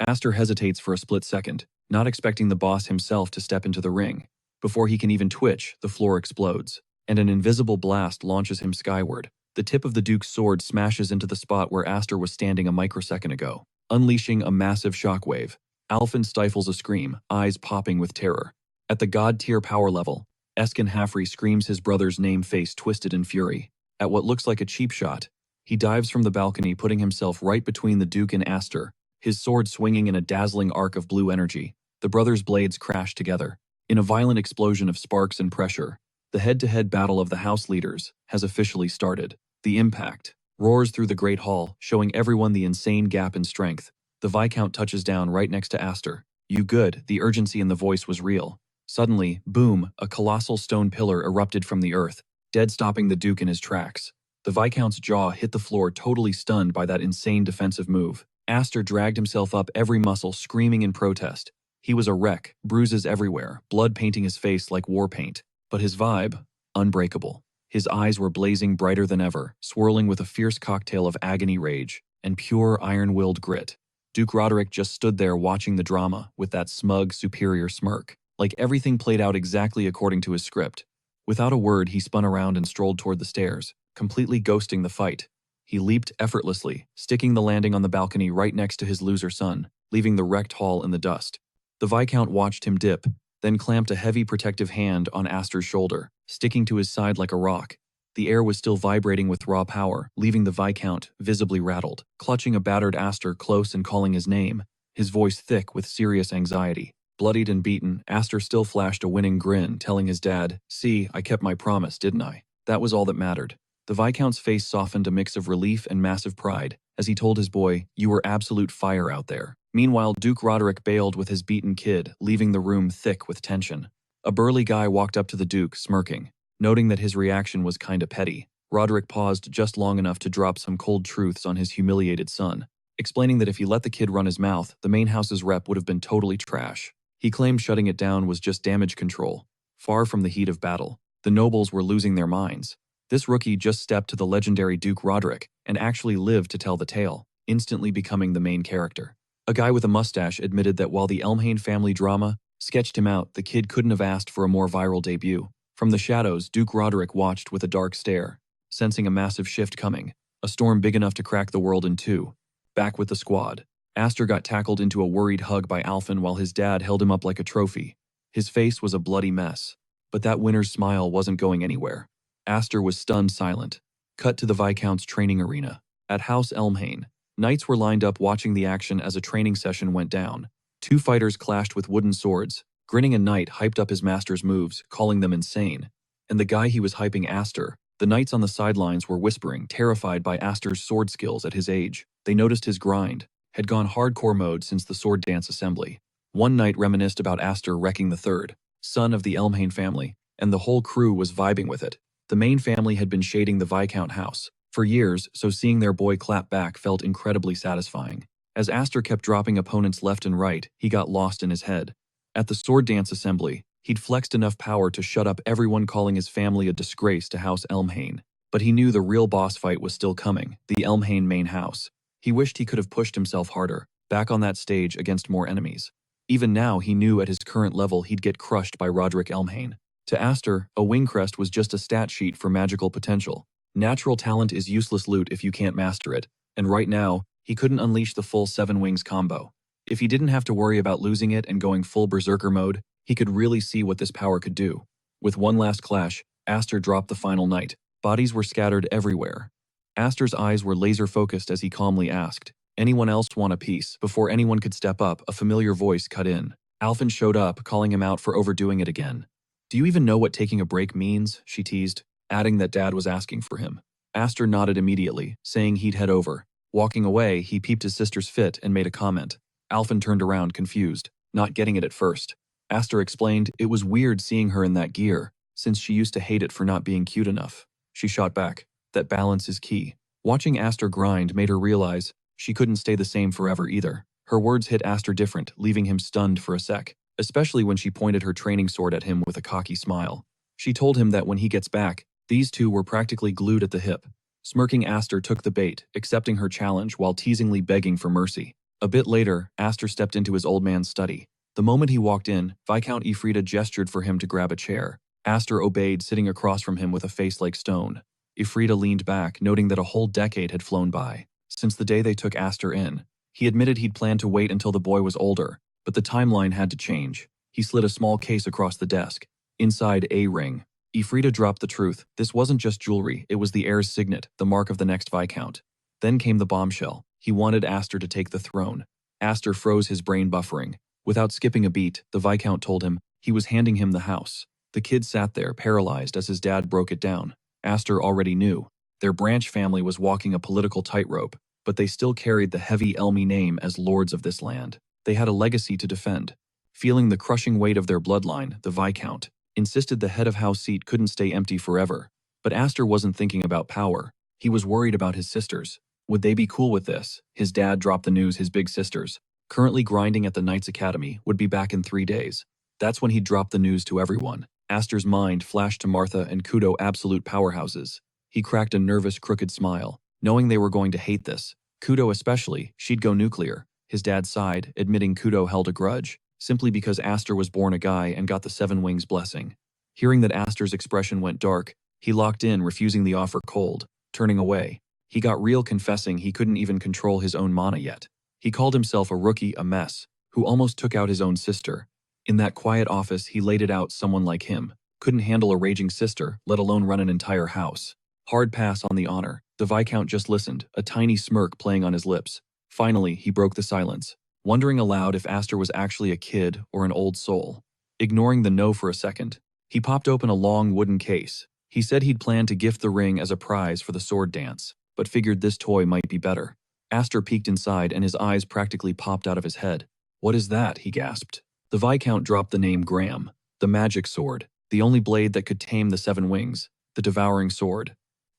Aster hesitates for a split second, not expecting the boss himself to step into the ring. Before he can even twitch, the floor explodes, and an invisible blast launches him skyward. The tip of the Duke's sword smashes into the spot where Aster was standing a microsecond ago, unleashing a massive shockwave. Alphen stifles a scream, eyes popping with terror. At the god-tier power level, Eskin Haffrey screams his brother's name, face twisted in fury. At what looks like a cheap shot, he dives from the balcony, putting himself right between the Duke and Aster, his sword swinging in a dazzling arc of blue energy. The brothers' blades crash together. In a violent explosion of sparks and pressure, the head-to-head battle of the house leaders has officially started. The impact roars through the great hall, showing everyone the insane gap in strength. The Viscount touches down right next to Aster. "You good?" The urgency in the voice was real. Suddenly, boom, a colossal stone pillar erupted from the earth, dead stopping the Duke in his tracks. The Viscount's jaw hit the floor, totally stunned by that insane defensive move. Aster dragged himself up, every muscle screaming in protest. He was a wreck, bruises everywhere, blood painting his face like war paint. But his vibe? Unbreakable. His eyes were blazing brighter than ever, swirling with a fierce cocktail of agony, rage, and pure iron-willed grit. Duke Roderick just stood there watching the drama with that smug, superior smirk, like everything played out exactly according to his script. Without a word, he spun around and strolled toward the stairs, completely ghosting the fight. He leaped effortlessly, sticking the landing on the balcony right next to his loser son, leaving the wrecked hall in the dust. The Viscount watched him dip, then clamped a heavy protective hand on Aster's shoulder, sticking to his side like a rock. The air was still vibrating with raw power, leaving the Viscount visibly rattled, clutching a battered Aster close and calling his name, his voice thick with serious anxiety. Bloodied and beaten, Aster still flashed a winning grin, telling his dad, "See, I kept my promise, didn't I?" That was all that mattered. The Viscount's face softened, a mix of relief and massive pride, as he told his boy, "You were absolute fire out there." Meanwhile, Duke Roderick bailed with his beaten kid, leaving the room thick with tension. A burly guy walked up to the Duke, smirking. Noting that his reaction was kinda petty, Roderick paused just long enough to drop some cold truths on his humiliated son, explaining that if he let the kid run his mouth, the main house's rep would have been totally trash. He claimed shutting it down was just damage control. Far from the heat of battle, the nobles were losing their minds. This rookie just stepped to the legendary Duke Roderick and actually lived to tell the tale, instantly becoming the main character. A guy with a mustache admitted that while the Elmhane family drama sketched him out, the kid couldn't have asked for a more viral debut. From the shadows, Duke Roderick watched with a dark stare, sensing a massive shift coming, a storm big enough to crack the world in two. Back with the squad, Aster got tackled into a worried hug by Alphen while his dad held him up like a trophy. His face was a bloody mess, but that winner's smile wasn't going anywhere. Aster was stunned silent. Cut to the Viscount's training arena. At House Elmhane, knights were lined up watching the action as a training session went down. Two fighters clashed with wooden swords. Grinning, a knight hyped up his master's moves, calling them insane. And the guy he was hyping, Aster. The knights on the sidelines were whispering, terrified by Aster's sword skills at his age. They noticed his grind had gone hardcore mode since the sword dance assembly. One knight reminisced about Aster wrecking the third, son of the Elmhane family, and the whole crew was vibing with it. The main family had been shading the Viscount house for years, so seeing their boy clap back felt incredibly satisfying. As Aster kept dropping opponents left and right, he got lost in his head. At the sword dance assembly, he'd flexed enough power to shut up everyone, calling his family a disgrace to House Elmhane. But he knew the real boss fight was still coming, the Elmhane main house. He wished he could have pushed himself harder, back on that stage against more enemies. Even now, he knew at his current level he'd get crushed by Roderick Elmhane. To Aster, a wing crest was just a stat sheet for magical potential. Natural talent is useless loot if you can't master it, and right now, he couldn't unleash the full 7 wings combo. If he didn't have to worry about losing it and going full berserker mode, he could really see what this power could do. With one last clash, Aster dropped the final knight. Bodies were scattered everywhere. Aster's eyes were laser-focused as he calmly asked, "Anyone else want a piece?" Before anyone could step up, a familiar voice cut in. Alphen showed up, calling him out for overdoing it again. "Do you even know what taking a break means?" she teased, adding that Dad was asking for him. Aster nodded immediately, saying he'd head over. Walking away, he peeped his sister's fit and made a comment. Alphen turned around, confused, not getting it at first. Aster explained it was weird seeing her in that gear, since she used to hate it for not being cute enough. She shot back, "That balance is key." Watching Aster grind made her realize she couldn't stay the same forever either. Her words hit Aster different, leaving him stunned for a sec, especially when she pointed her training sword at him with a cocky smile. She told him that when he gets back, these two were practically glued at the hip. Smirking, Aster took the bait, accepting her challenge while teasingly begging for mercy. A bit later, Aster stepped into his old man's study. The moment he walked in, Viscount Ifrita gestured for him to grab a chair. Aster obeyed, sitting across from him with a face like stone. Ifrita leaned back, noting that a whole decade had flown by since the day they took Aster in. He admitted he'd planned to wait until the boy was older, but the timeline had to change. He slid a small case across the desk. Inside, a ring. Ifrita dropped the truth. This wasn't just jewelry, it was the heir's signet, the mark of the next Viscount. Then came the bombshell. He wanted Aster to take the throne. Aster froze, his brain buffering. Without skipping a beat, the Viscount told him he was handing him the house. The kid sat there, paralyzed, as his dad broke it down. Aster already knew. Their branch family was walking a political tightrope, but they still carried the heavy Elmi name as lords of this land. They had a legacy to defend. Feeling the crushing weight of their bloodline, the Viscount insisted the head of house seat couldn't stay empty forever. But Aster wasn't thinking about power. He was worried about his sisters. Would they be cool with this? His dad dropped the news his big sisters, currently grinding at the Knights Academy, would be back in 3 days. That's when he dropped the news to everyone. Aster's mind flashed to Martha and Kudo, absolute powerhouses. He cracked a nervous, crooked smile, knowing they were going to hate this. Kudo especially, she'd go nuclear. His dad sighed, admitting Kudo held a grudge, simply because Aster was born a guy and got the 7 wings blessing. Hearing that Aster's expression went dark, he locked in, refusing the offer cold, turning away. He got real, confessing he couldn't even control his own mana yet. He called himself a rookie, a mess, who almost took out his own sister. In that quiet office, he laid it out. Someone like him couldn't handle a raging sister, let alone run an entire house. Hard pass on the honor. The Viscount just listened, a tiny smirk playing on his lips. Finally, he broke the silence, wondering aloud if Aster was actually a kid or an old soul. Ignoring the no for a second, he popped open a long wooden case. He said he'd planned to gift the ring as a prize for the sword dance, but figured this toy might be better. Aster peeked inside and his eyes practically popped out of his head. "What is that?" he gasped. The Viscount dropped the name Graham, the magic sword, the only blade that could tame the 7 wings, the devouring sword.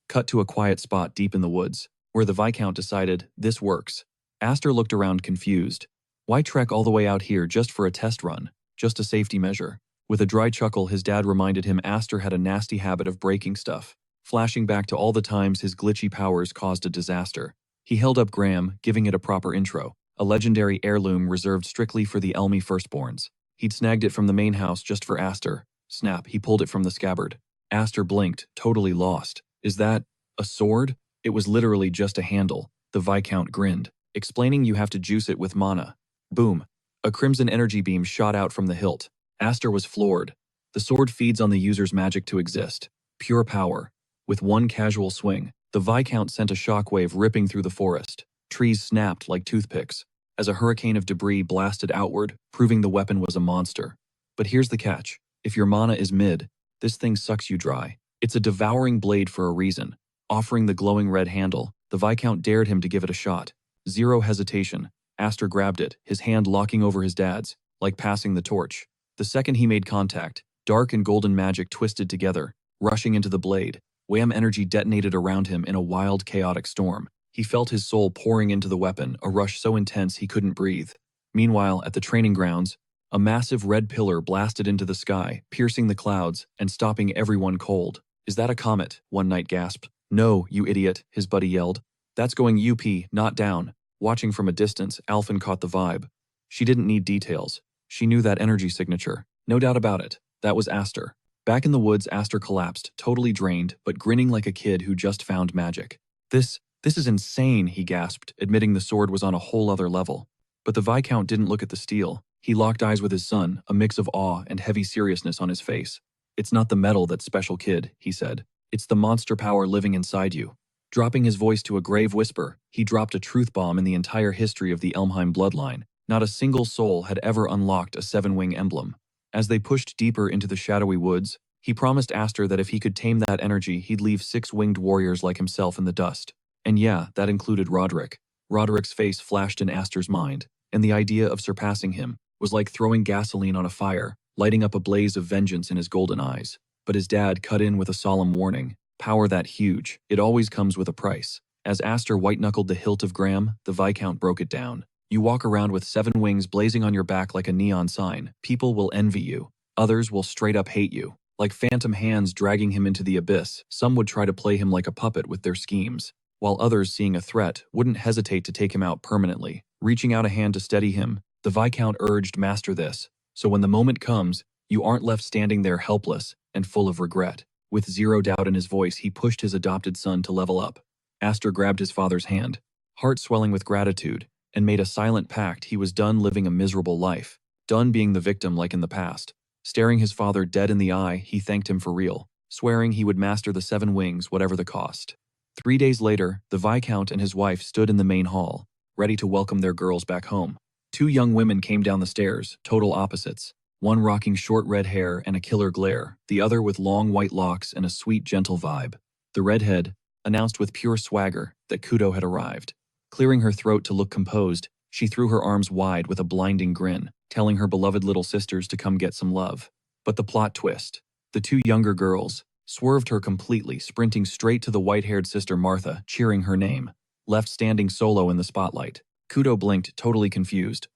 Cut to a quiet spot deep in the woods, where the Viscount decided, this works. Aster looked around confused. Why trek all the way out here just for a test run? Just a safety measure. With a dry chuckle, his dad reminded him Aster had a nasty habit of breaking stuff, flashing back to all the times his glitchy powers caused a disaster. He held up Graham, giving it a proper intro, a legendary heirloom reserved strictly for the Elmi firstborns. He'd snagged it from the main house just for Aster. Snap, he pulled it from the scabbard. Aster blinked, totally lost. Is that a sword? It was literally just a handle. The Viscount grinned, explaining you have to juice it with mana. Boom. A crimson energy beam shot out from the hilt. Aster was floored. The sword feeds on the user's magic to exist. Pure power. With one casual swing, the Viscount sent a shockwave ripping through the forest. Trees snapped like toothpicks, as a hurricane of debris blasted outward, proving the weapon was a monster. But here's the catch. If your mana is mid, this thing sucks you dry. It's a devouring blade for a reason. Offering the glowing red handle, the Viscount dared him to give it a shot. Zero hesitation, Aster grabbed it, his hand locking over his dad's, like passing the torch. The second he made contact, dark and golden magic twisted together, rushing into the blade. Wham! Energy detonated around him in a wild, chaotic storm. He felt his soul pouring into the weapon, a rush so intense he couldn't breathe. Meanwhile, at the training grounds, a massive red pillar blasted into the sky, piercing the clouds and stopping everyone cold. Is that a comet? One knight gasped. No, you idiot, his buddy yelled. That's going UP, not down. Watching from a distance, Alphen caught the vibe. She didn't need details. She knew that energy signature. No doubt about it. That was Aster. Back in the woods, Aster collapsed, totally drained, but grinning like a kid who just found magic. This is insane, he gasped, admitting the sword was on a whole other level. But the Viscount didn't look at the steel. He locked eyes with his son, a mix of awe and heavy seriousness on his face. It's not the metal that's special, kid, he said. It's the monster power living inside you. Dropping his voice to a grave whisper, he dropped a truth bomb in the entire history of the Elmheim bloodline. Not a single soul had ever unlocked a seven-wing emblem. As they pushed deeper into the shadowy woods, he promised Aster that if he could tame that energy, he'd leave six-winged warriors like himself in the dust. And yeah, that included Roderick. Roderick's face flashed in Aster's mind, and the idea of surpassing him was like throwing gasoline on a fire, lighting up a blaze of vengeance in his golden eyes. But his dad cut in with a solemn warning. Power that huge, it always comes with a price. As Aster white-knuckled the hilt of Graham, the Viscount broke it down. You walk around with 7 wings blazing on your back like a neon sign. People will envy you. Others will straight up hate you. Like phantom hands dragging him into the abyss, some would try to play him like a puppet with their schemes, while others, seeing a threat, wouldn't hesitate to take him out permanently. Reaching out a hand to steady him, the Viscount urged, master this, so when the moment comes, you aren't left standing there helpless and full of regret. With zero doubt in his voice, he pushed his adopted son to level up. Aster grabbed his father's hand, heart swelling with gratitude, and made a silent pact he was done living a miserable life, done being the victim like in the past. Staring his father dead in the eye, he thanked him for real, swearing he would master the 7 wings whatever the cost. 3 days later, the Viscount and his wife stood in the main hall, ready to welcome their girls back home. 2 young women came down the stairs, total opposites, one rocking short red hair and a killer glare, the other with long white locks and a sweet, gentle vibe. The redhead announced with pure swagger that Kudo had arrived. Clearing her throat to look composed, she threw her arms wide with a blinding grin, telling her beloved little sisters to come get some love. But the plot twist. The 2 younger girls swerved her completely, sprinting straight to the white-haired sister Martha, cheering her name. Left standing solo in the spotlight. Kudo blinked, totally confused.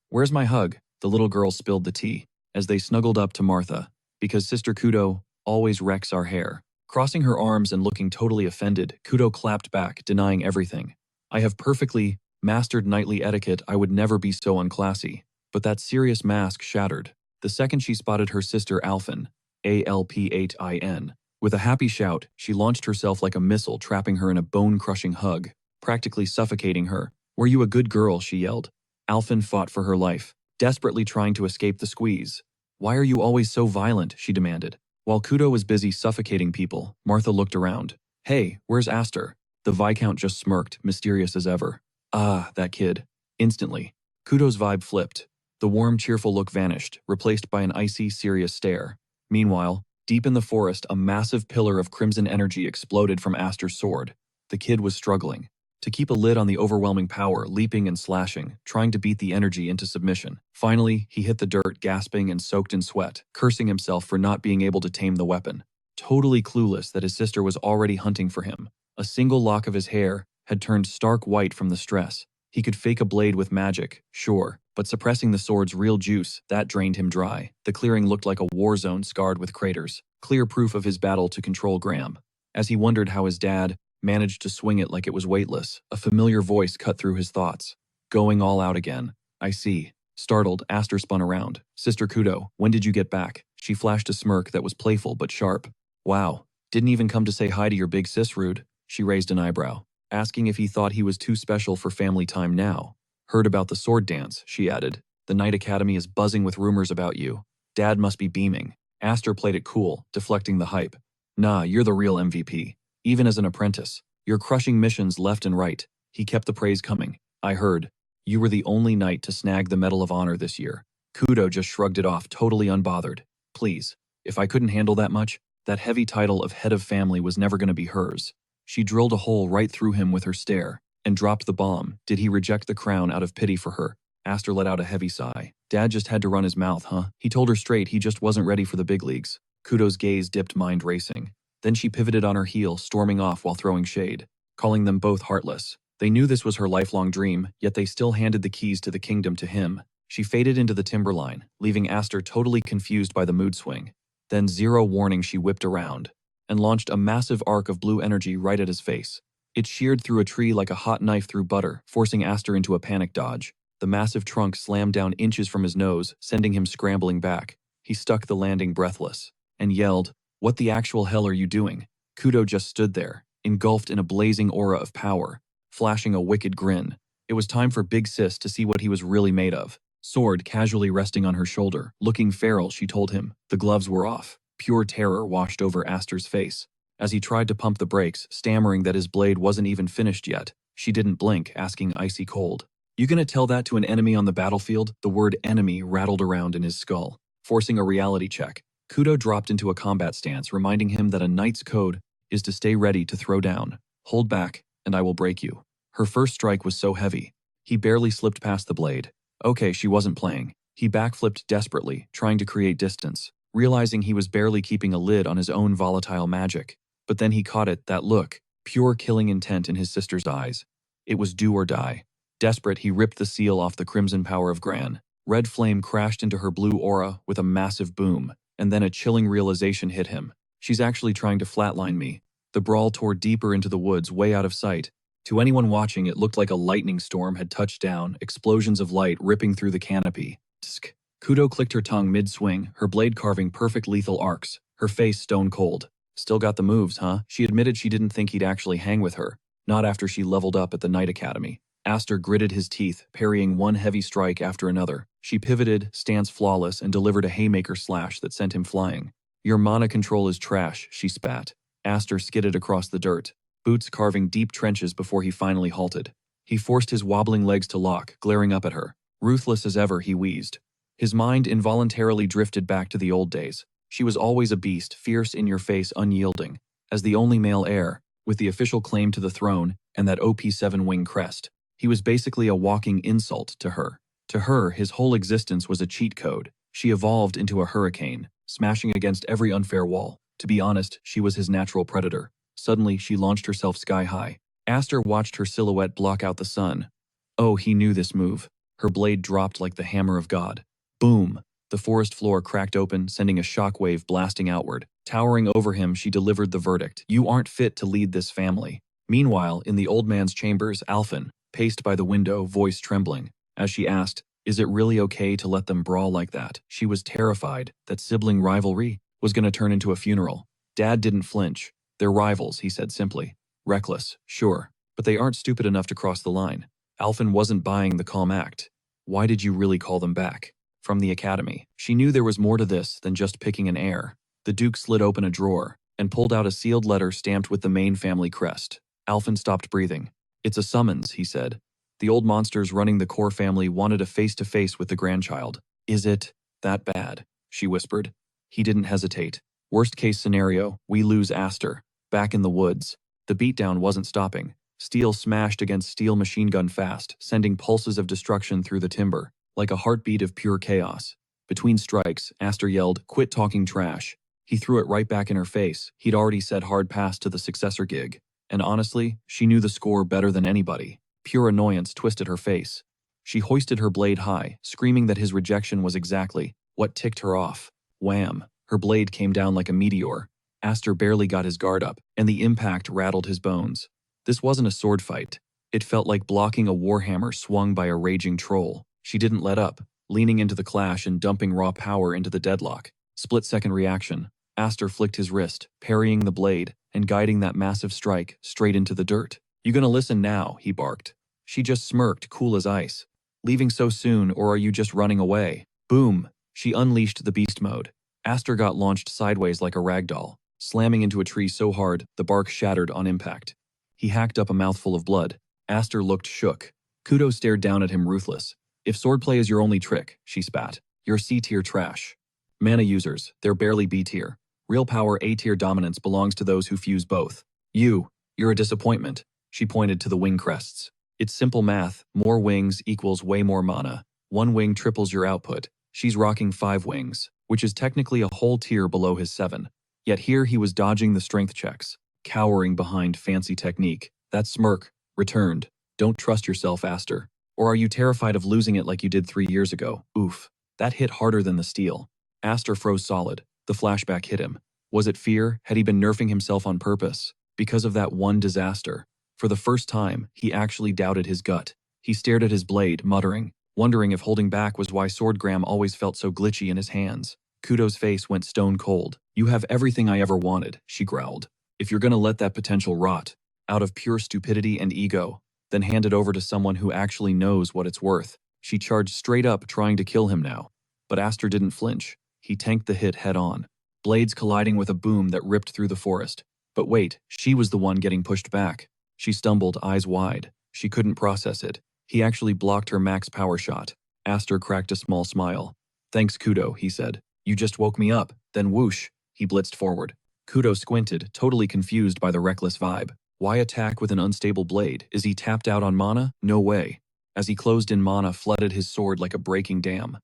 Where's my hug? The little girl spilled the tea, as they snuggled up to Martha, because Sister Kudo always wrecks our hair. Crossing her arms and looking totally offended, Kudo clapped back, denying everything. I have perfectly mastered knightly etiquette, I would never be so unclassy. But that serious mask shattered. The second she spotted her sister Alphin, Alphin. With a happy shout, she launched herself like a missile, trapping her in a bone-crushing hug, practically suffocating her. Were you a good girl? She yelled. Alphin fought for her life, desperately trying to escape the squeeze. Why are you always so violent? She demanded. While Kudo was busy suffocating people, Martha looked around. Hey, where's Aster? The Viscount just smirked, mysterious as ever. Ah, that kid. Instantly, Kudo's vibe flipped. The warm, cheerful look vanished, replaced by an icy, serious stare. Meanwhile, deep in the forest, a massive pillar of crimson energy exploded from Aster's sword. The kid was struggling to keep a lid on the overwhelming power, leaping and slashing, trying to beat the energy into submission. Finally, he hit the dirt, gasping and soaked in sweat, cursing himself for not being able to tame the weapon. Totally clueless that his sister was already hunting for him. A single lock of his hair had turned stark white from the stress. He could fake a blade with magic, sure, but suppressing the sword's real juice, that drained him dry. The clearing looked like a war zone scarred with craters, clear proof of his battle to control Graham. As he wondered how his dad managed to swing it like it was weightless, a familiar voice cut through his thoughts. Going all out again. I see. Startled, Aster spun around. Sister Kudo, when did you get back? She flashed a smirk that was playful but sharp. Wow, didn't even come to say hi to your big sis, rude. She raised an eyebrow, asking if he thought he was too special for family time now. Heard about the sword dance, she added. The Knight Academy is buzzing with rumors about you. Dad must be beaming. Aster played it cool, deflecting the hype. Nah, you're the real MVP. Even as an apprentice, you're crushing missions left and right. He kept the praise coming. I heard. You were the only knight to snag the Medal of Honor this year. Kudo just shrugged it off, totally unbothered. Please, if I couldn't handle that much, that heavy title of head of family was never going to be hers. She drilled a hole right through him with her stare, and dropped the bomb. Did he reject the crown out of pity for her? Aster let out a heavy sigh. Dad just had to run his mouth, huh? He told her straight he just wasn't ready for the big leagues. Kudo's gaze dipped, mind racing. Then she pivoted on her heel, storming off while throwing shade, calling them both heartless. They knew this was her lifelong dream, yet they still handed the keys to the kingdom to him. She faded into the timberline, leaving Aster totally confused by the mood swing. Then, zero warning, she whipped around and launched a massive arc of blue energy right at his face. It sheared through a tree like a hot knife through butter, forcing Aster into a panic dodge. The massive trunk slammed down inches from his nose, sending him scrambling back. He stuck the landing breathless and yelled, "What the actual hell are you doing?" Kudo just stood there, engulfed in a blazing aura of power, flashing a wicked grin. It was time for Big Sis to see what he was really made of. Sword casually resting on her shoulder, looking feral, she told him. The gloves were off. Pure terror washed over Aster's face. As he tried to pump the brakes, stammering that his blade wasn't even finished yet, she didn't blink, asking icy cold, "You gonna tell that to an enemy on the battlefield?" The word enemy rattled around in his skull, forcing a reality check. Kudo dropped into a combat stance, reminding him that a knight's code is to stay ready to throw down. Hold back, and I will break you. Her first strike was so heavy. He barely slipped past the blade. Okay, she wasn't playing. He backflipped desperately, trying to create distance, realizing he was barely keeping a lid on his own volatile magic. But then he caught it, that look, pure killing intent in his sister's eyes. It was do or die. Desperate, he ripped the seal off the crimson power of Gran. Red flame crashed into her blue aura with a massive boom, and then a chilling realization hit him. She's actually trying to flatline me. The brawl tore deeper into the woods, way out of sight. To anyone watching, it looked like a lightning storm had touched down, explosions of light ripping through the canopy. Tsk. Kudo clicked her tongue mid-swing, her blade carving perfect lethal arcs, her face stone cold. Still got the moves, huh? She admitted she didn't think he'd actually hang with her, not after she leveled up at the Night Academy. Aster gritted his teeth, parrying one heavy strike after another. She pivoted, stance flawless, and delivered a haymaker slash that sent him flying. "Your mana control is trash," she spat. Aster skidded across the dirt, boots carving deep trenches before he finally halted. He forced his wobbling legs to lock, glaring up at her. Ruthless as ever, he wheezed. His mind involuntarily drifted back to the old days. She was always a beast, fierce, in your face, unyielding. As the only male heir, with the official claim to the throne and that OP7 wing crest, he was basically a walking insult to her. To her, his whole existence was a cheat code. She evolved into a hurricane, smashing against every unfair wall. To be honest, she was his natural predator. Suddenly, she launched herself sky high. Aster watched her silhouette block out the sun. Oh, he knew this move. Her blade dropped like the hammer of God. Boom! The forest floor cracked open, sending a shockwave blasting outward. Towering over him, she delivered the verdict. "You aren't fit to lead this family." Meanwhile, in the old man's chambers, Alphen paced by the window, voice trembling. As she asked, "Is it really okay to let them brawl like that?" She was terrified that sibling rivalry was going to turn into a funeral. Dad didn't flinch. "They're rivals," he said simply. "Reckless, sure, but they aren't stupid enough to cross the line." Alphen wasn't buying the calm act. "Why did you really call them back?" From the academy. She knew there was more to this than just picking an heir. The Duke slid open a drawer and pulled out a sealed letter stamped with the main family crest. Alphen stopped breathing. "It's a summons," he said. "The old monsters running the core family wanted a face-to-face with the grandchild." "Is it that bad?" she whispered. He didn't hesitate. "Worst-case scenario, we lose Aster." Back in the woods, the beatdown wasn't stopping. Steel smashed against steel, machine gun fast, sending pulses of destruction through the timber, like a heartbeat of pure chaos. Between strikes, Aster yelled, "Quit talking trash." He threw it right back in her face. He'd already said hard pass to the successor gig. And honestly, she knew the score better than anybody. Pure annoyance twisted her face. She hoisted her blade high, screaming that his rejection was exactly what ticked her off. Wham! Her blade came down like a meteor. Aster barely got his guard up, and the impact rattled his bones. This wasn't a sword fight. It felt like blocking a warhammer swung by a raging troll. She didn't let up, leaning into the clash and dumping raw power into the deadlock. Split-second reaction. Aster flicked his wrist, parrying the blade, and guiding that massive strike straight into the dirt. "You gonna listen now?" he barked. She just smirked, cool as ice. "Leaving so soon, or are you just running away?" Boom! She unleashed the beast mode. Aster got launched sideways like a ragdoll, slamming into a tree so hard the bark shattered on impact. He hacked up a mouthful of blood. Aster looked shook. Kudo stared down at him, ruthless. "If swordplay is your only trick," she spat, "you're C-tier trash. Mana users, they're barely B-tier. Real power A-tier dominance belongs to those who fuse both. You're a disappointment." She pointed to the wing crests. "It's simple math. More wings equals way more mana. One wing triples your output." She's rocking 5 wings, which is technically a whole tier below his 7. Yet here he was dodging the strength checks, cowering behind fancy technique. That smirk returned. "Don't trust yourself, Aster. Or are you terrified of losing it like you did 3 years ago?" Oof. That hit harder than the steel. Aster froze solid. The flashback hit him. Was it fear? Had he been nerfing himself on purpose? Because of that one disaster. For the first time, he actually doubted his gut. He stared at his blade, muttering, wondering if holding back was why Swordgram always felt so glitchy in his hands. Kudo's face went stone cold. "You have everything I ever wanted," she growled. "If you're gonna let that potential rot, out of pure stupidity and ego, then hand it over to someone who actually knows what it's worth." She charged straight up, trying to kill him now. But Aster didn't flinch. He tanked the hit head on, blades colliding with a boom that ripped through the forest. But wait, she was the one getting pushed back. She stumbled, eyes wide. She couldn't process it. He actually blocked her max power shot. Aster cracked a small smile. "Thanks, Kudo," he said. "You just woke me up." Then whoosh, he blitzed forward. Kudo squinted, totally confused by the reckless vibe. Why attack with an unstable blade? Is he tapped out on mana? No way. As he closed in, mana flooded his sword like a breaking dam.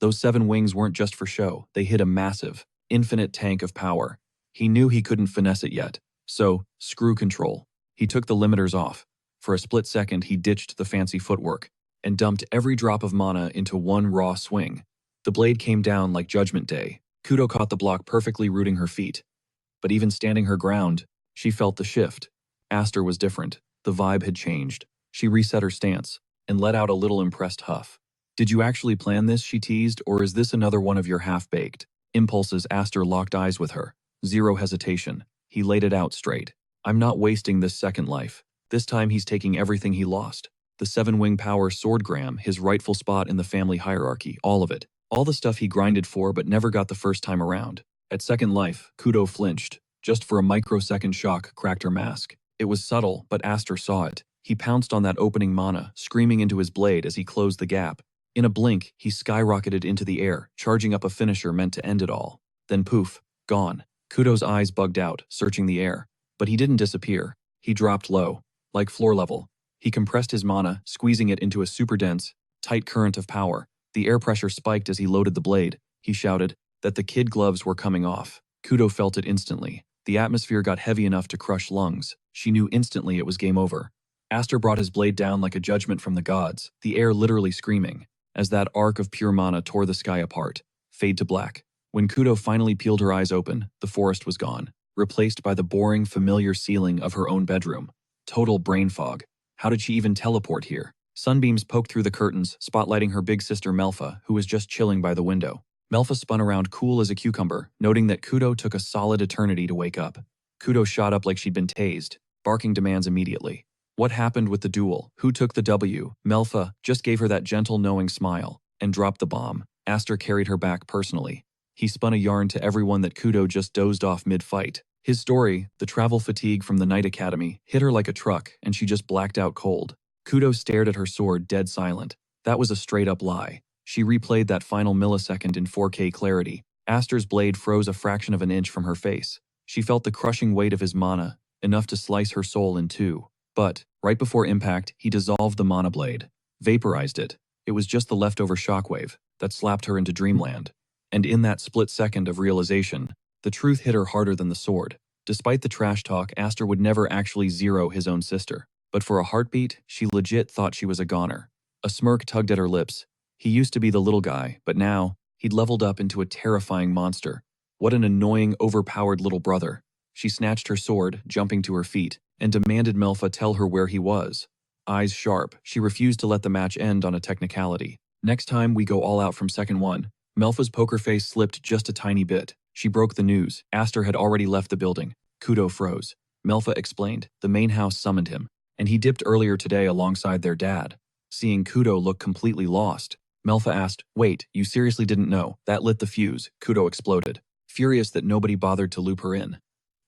Those 7 wings weren't just for show. They hid a massive, infinite tank of power. He knew he couldn't finesse it yet. So, screw control. He took the limiters off. For a split second, he ditched the fancy footwork and dumped every drop of mana into one raw swing. The blade came down like Judgment Day. Kudo caught the block perfectly, rooting her feet. But even standing her ground, she felt the shift. Aster was different. The vibe had changed. She reset her stance and let out a little impressed huff. "Did you actually plan this?" she teased, "or is this another one of your half-baked impulses?" Aster locked eyes with her. Zero hesitation. He laid it out straight. "I'm not wasting this second life. This time he's taking everything he lost. The 7-wing power Swordgram, his rightful spot in the family hierarchy, all of it. All the stuff he grinded for but never got the first time around." At second life, Kudo flinched. Just for a microsecond, shock cracked her mask. It was subtle, but Aster saw it. He pounced on that opening mana, screaming into his blade as he closed the gap. In a blink, he skyrocketed into the air, charging up a finisher meant to end it all. Then poof, gone. Kudo's eyes bugged out, searching the air. But he didn't disappear. He dropped low, like floor level. He compressed his mana, squeezing it into a super dense, tight current of power. The air pressure spiked as he loaded the blade. He shouted that the kid gloves were coming off. Kudo felt it instantly. The atmosphere got heavy enough to crush lungs. She knew instantly it was game over. Aster brought his blade down like a judgment from the gods, the air literally screaming, as that arc of pure mana tore the sky apart. Fade to black. When Kudo finally peeled her eyes open, the forest was gone, replaced by the boring, familiar ceiling of her own bedroom. Total brain fog. How did she even teleport here? Sunbeams poked through the curtains, spotlighting her big sister Melfa, who was just chilling by the window. Melfa spun around cool as a cucumber, noting that Kudo took a solid eternity to wake up. Kudo shot up like she'd been tased, barking demands immediately. What happened with the duel? Who took the W? Melfa just gave her that gentle, knowing smile and dropped the bomb. Aster carried her back personally. He spun a yarn to everyone that Kudo just dozed off mid-fight. His story, the travel fatigue from the Night Academy, hit her like a truck, and she just blacked out cold. Kudo stared at her sword, dead silent. That was a straight-up lie. She replayed that final millisecond in 4K clarity. Aster's blade froze a fraction of an inch from her face. She felt the crushing weight of his mana, enough to slice her soul in two. But, right before impact, he dissolved the mana blade, vaporized it. It was just the leftover shockwave that slapped her into dreamland. And in that split second of realization, the truth hit her harder than the sword. Despite the trash talk, Aster would never actually zero his own sister. But for a heartbeat, she legit thought she was a goner. A smirk tugged at her lips. He used to be the little guy, but now, he'd leveled up into a terrifying monster. What an annoying, overpowered little brother. She snatched her sword, jumping to her feet, and demanded Melfa tell her where he was. Eyes sharp, she refused to let the match end on a technicality. "Next time we go all out from second one." Melfa's poker face slipped just a tiny bit. She broke the news. Aster had already left the building. Kudo froze. Melfa explained. The main house summoned him, and he dipped earlier today alongside their dad. Seeing Kudo look completely lost, Melfa asked, "Wait, you seriously didn't know?" That lit the fuse. Kudo exploded, furious that nobody bothered to loop her in.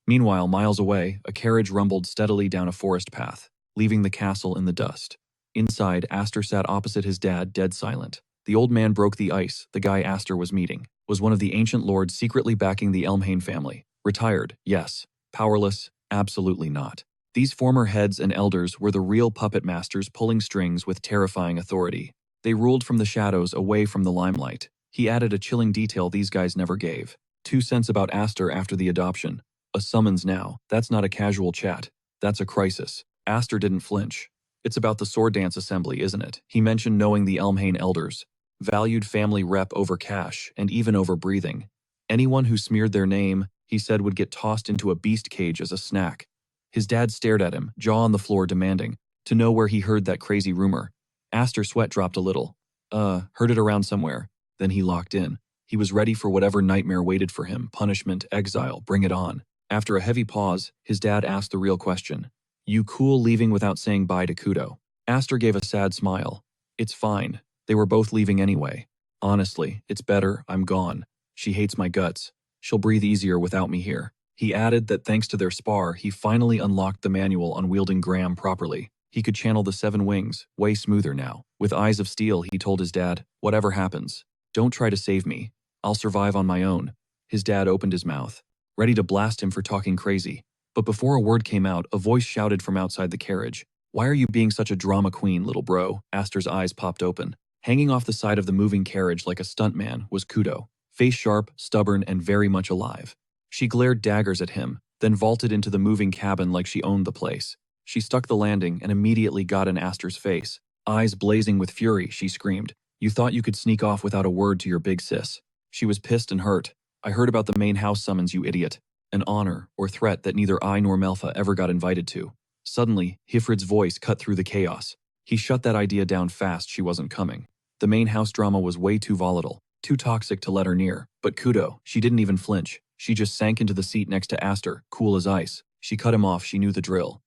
Meanwhile, miles away, a carriage rumbled steadily down a forest path, leaving the castle in the dust. Inside, Aster sat opposite his dad, dead silent. The old man broke the ice. The guy Aster was meeting was one of the ancient lords secretly backing the Elmhain family. Retired, yes. Powerless, absolutely not. These former heads and elders were the real puppet masters pulling strings with terrifying authority. They ruled from the shadows, away from the limelight. He added a chilling detail these guys never gave. 2 cents about Aster after the adoption. A summons now. That's not a casual chat. That's a crisis. Aster didn't flinch. "It's about the sword dance assembly, isn't it?" He mentioned knowing the Elmhain elders. Valued family rep over cash, and even over breathing. Anyone who smeared their name, he said, would get tossed into a beast cage as a snack. His dad stared at him, jaw on the floor, demanding to know where he heard that crazy rumor. Aster's sweat dropped a little. Heard it around somewhere. Then he locked in. He was ready for whatever nightmare waited for him, punishment, exile, bring it on. After a heavy pause, his dad asked the real question. You cool leaving without saying bye to Kudo? Aster gave a sad smile. It's fine. They were both leaving anyway. Honestly, it's better, I'm gone. She hates my guts. She'll breathe easier without me here. He added that thanks to their spar, he finally unlocked the manual on wielding Graham properly. He could channel the 7 wings, way smoother now. With eyes of steel, he told his dad, whatever happens, don't try to save me. I'll survive on my own. His dad opened his mouth, ready to blast him for talking crazy. But before a word came out, a voice shouted from outside the carriage. Why are you being such a drama queen, little bro? Aster's eyes popped open. Hanging off the side of the moving carriage like a stuntman was Kudo, face sharp, stubborn, and very much alive. She glared daggers at him, then vaulted into the moving cabin like she owned the place. She stuck the landing and immediately got in Aster's face. Eyes blazing with fury, she screamed. You thought you could sneak off without a word to your big sis. She was pissed and hurt. I heard about the main house summons, you idiot. An honor or threat that neither I nor Malfa ever got invited to. Suddenly, Hifrid's voice cut through the chaos. He shut that idea down fast. She wasn't coming. The main house drama was way too volatile, too toxic to let her near. But Kudo, she didn't even flinch. She just sank into the seat next to Aster, cool as ice. She cut him off, she knew the drill.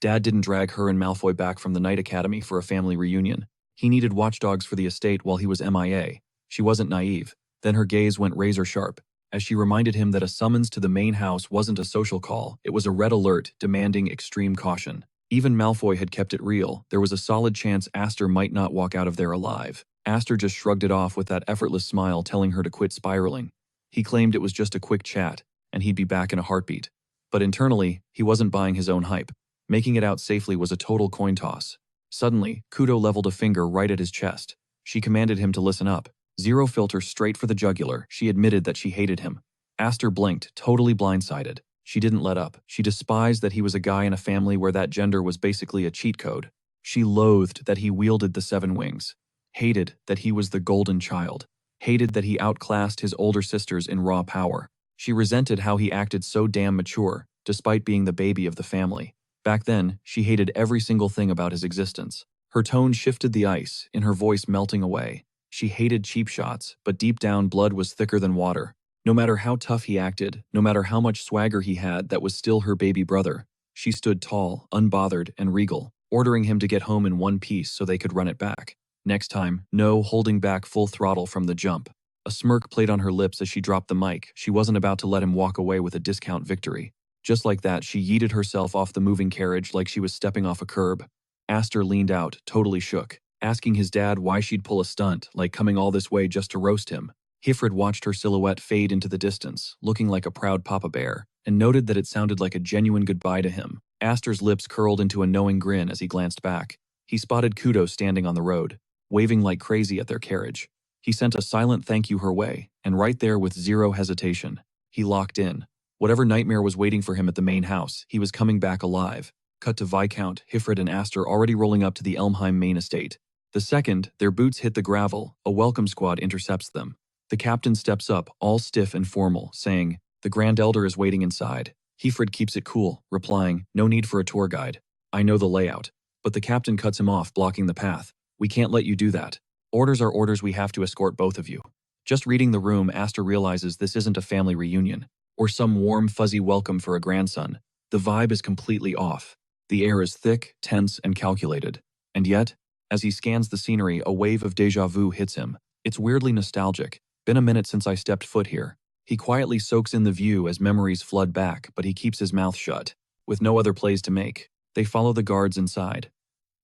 Dad didn't drag her and Malfoy back from the Night Academy for a family reunion. He needed watchdogs for the estate while he was MIA. She wasn't naive. Then her gaze went razor sharp, as she reminded him that a summons to the main house wasn't a social call, it was a red alert demanding extreme caution. Even Malfoy had kept it real. There was a solid chance Aster might not walk out of there alive. Aster just shrugged it off with that effortless smile telling her to quit spiraling. He claimed it was just a quick chat, and he'd be back in a heartbeat. But internally, he wasn't buying his own hype. Making it out safely was a total coin toss. Suddenly, Kudo leveled a finger right at his chest. She commanded him to listen up. Zero filter straight for the jugular. She admitted that she hated him. Aster blinked, totally blindsided. She didn't let up. She despised that he was a guy in a family where that gender was basically a cheat code. She loathed that he wielded the 7 wings. Hated that he was the golden child. Hated that he outclassed his older sisters in raw power. She resented how he acted so damn mature, despite being the baby of the family. Back then, she hated every single thing about his existence. Her tone shifted the ice, in her voice melting away. She hated cheap shots, but deep down blood was thicker than water. No matter how tough he acted, no matter how much swagger he had, that was still her baby brother. She stood tall, unbothered, and regal, ordering him to get home in one piece so they could run it back. Next time, no holding back, full throttle from the jump. A smirk played on her lips as she dropped the mic. She wasn't about to let him walk away with a discount victory. Just like that, she yeeted herself off the moving carriage like she was stepping off a curb. Aster leaned out, totally shook, asking his dad why she'd pull a stunt, like coming all this way just to roast him. Hifrid watched her silhouette fade into the distance, looking like a proud papa bear, and noted that it sounded like a genuine goodbye to him. Aster's lips curled into a knowing grin as he glanced back. He spotted Kudo standing on the road, waving like crazy at their carriage. He sent a silent thank you her way, and right there with zero hesitation, he locked in. Whatever nightmare was waiting for him at the main house, he was coming back alive. Cut to Viscount, Hifrid, and Aster already rolling up to the Elmheim main estate. The second their boots hit the gravel, a welcome squad intercepts them. The captain steps up, all stiff and formal, saying, "The Grand Elder is waiting inside." Hifrid keeps it cool, replying, "No need for a tour guide. I know the layout." But the captain cuts him off, blocking the path. "We can't let you do that. Orders are orders, we have to escort both of you." Just reading the room, Aster realizes this isn't a family reunion, or some warm, fuzzy welcome for a grandson. The vibe is completely off. The air is thick, tense, and calculated. And yet, as he scans the scenery, a wave of déjà vu hits him. It's weirdly nostalgic. Been a minute since I stepped foot here. He quietly soaks in the view as memories flood back, but he keeps his mouth shut. With no other plays to make, they follow the guards inside.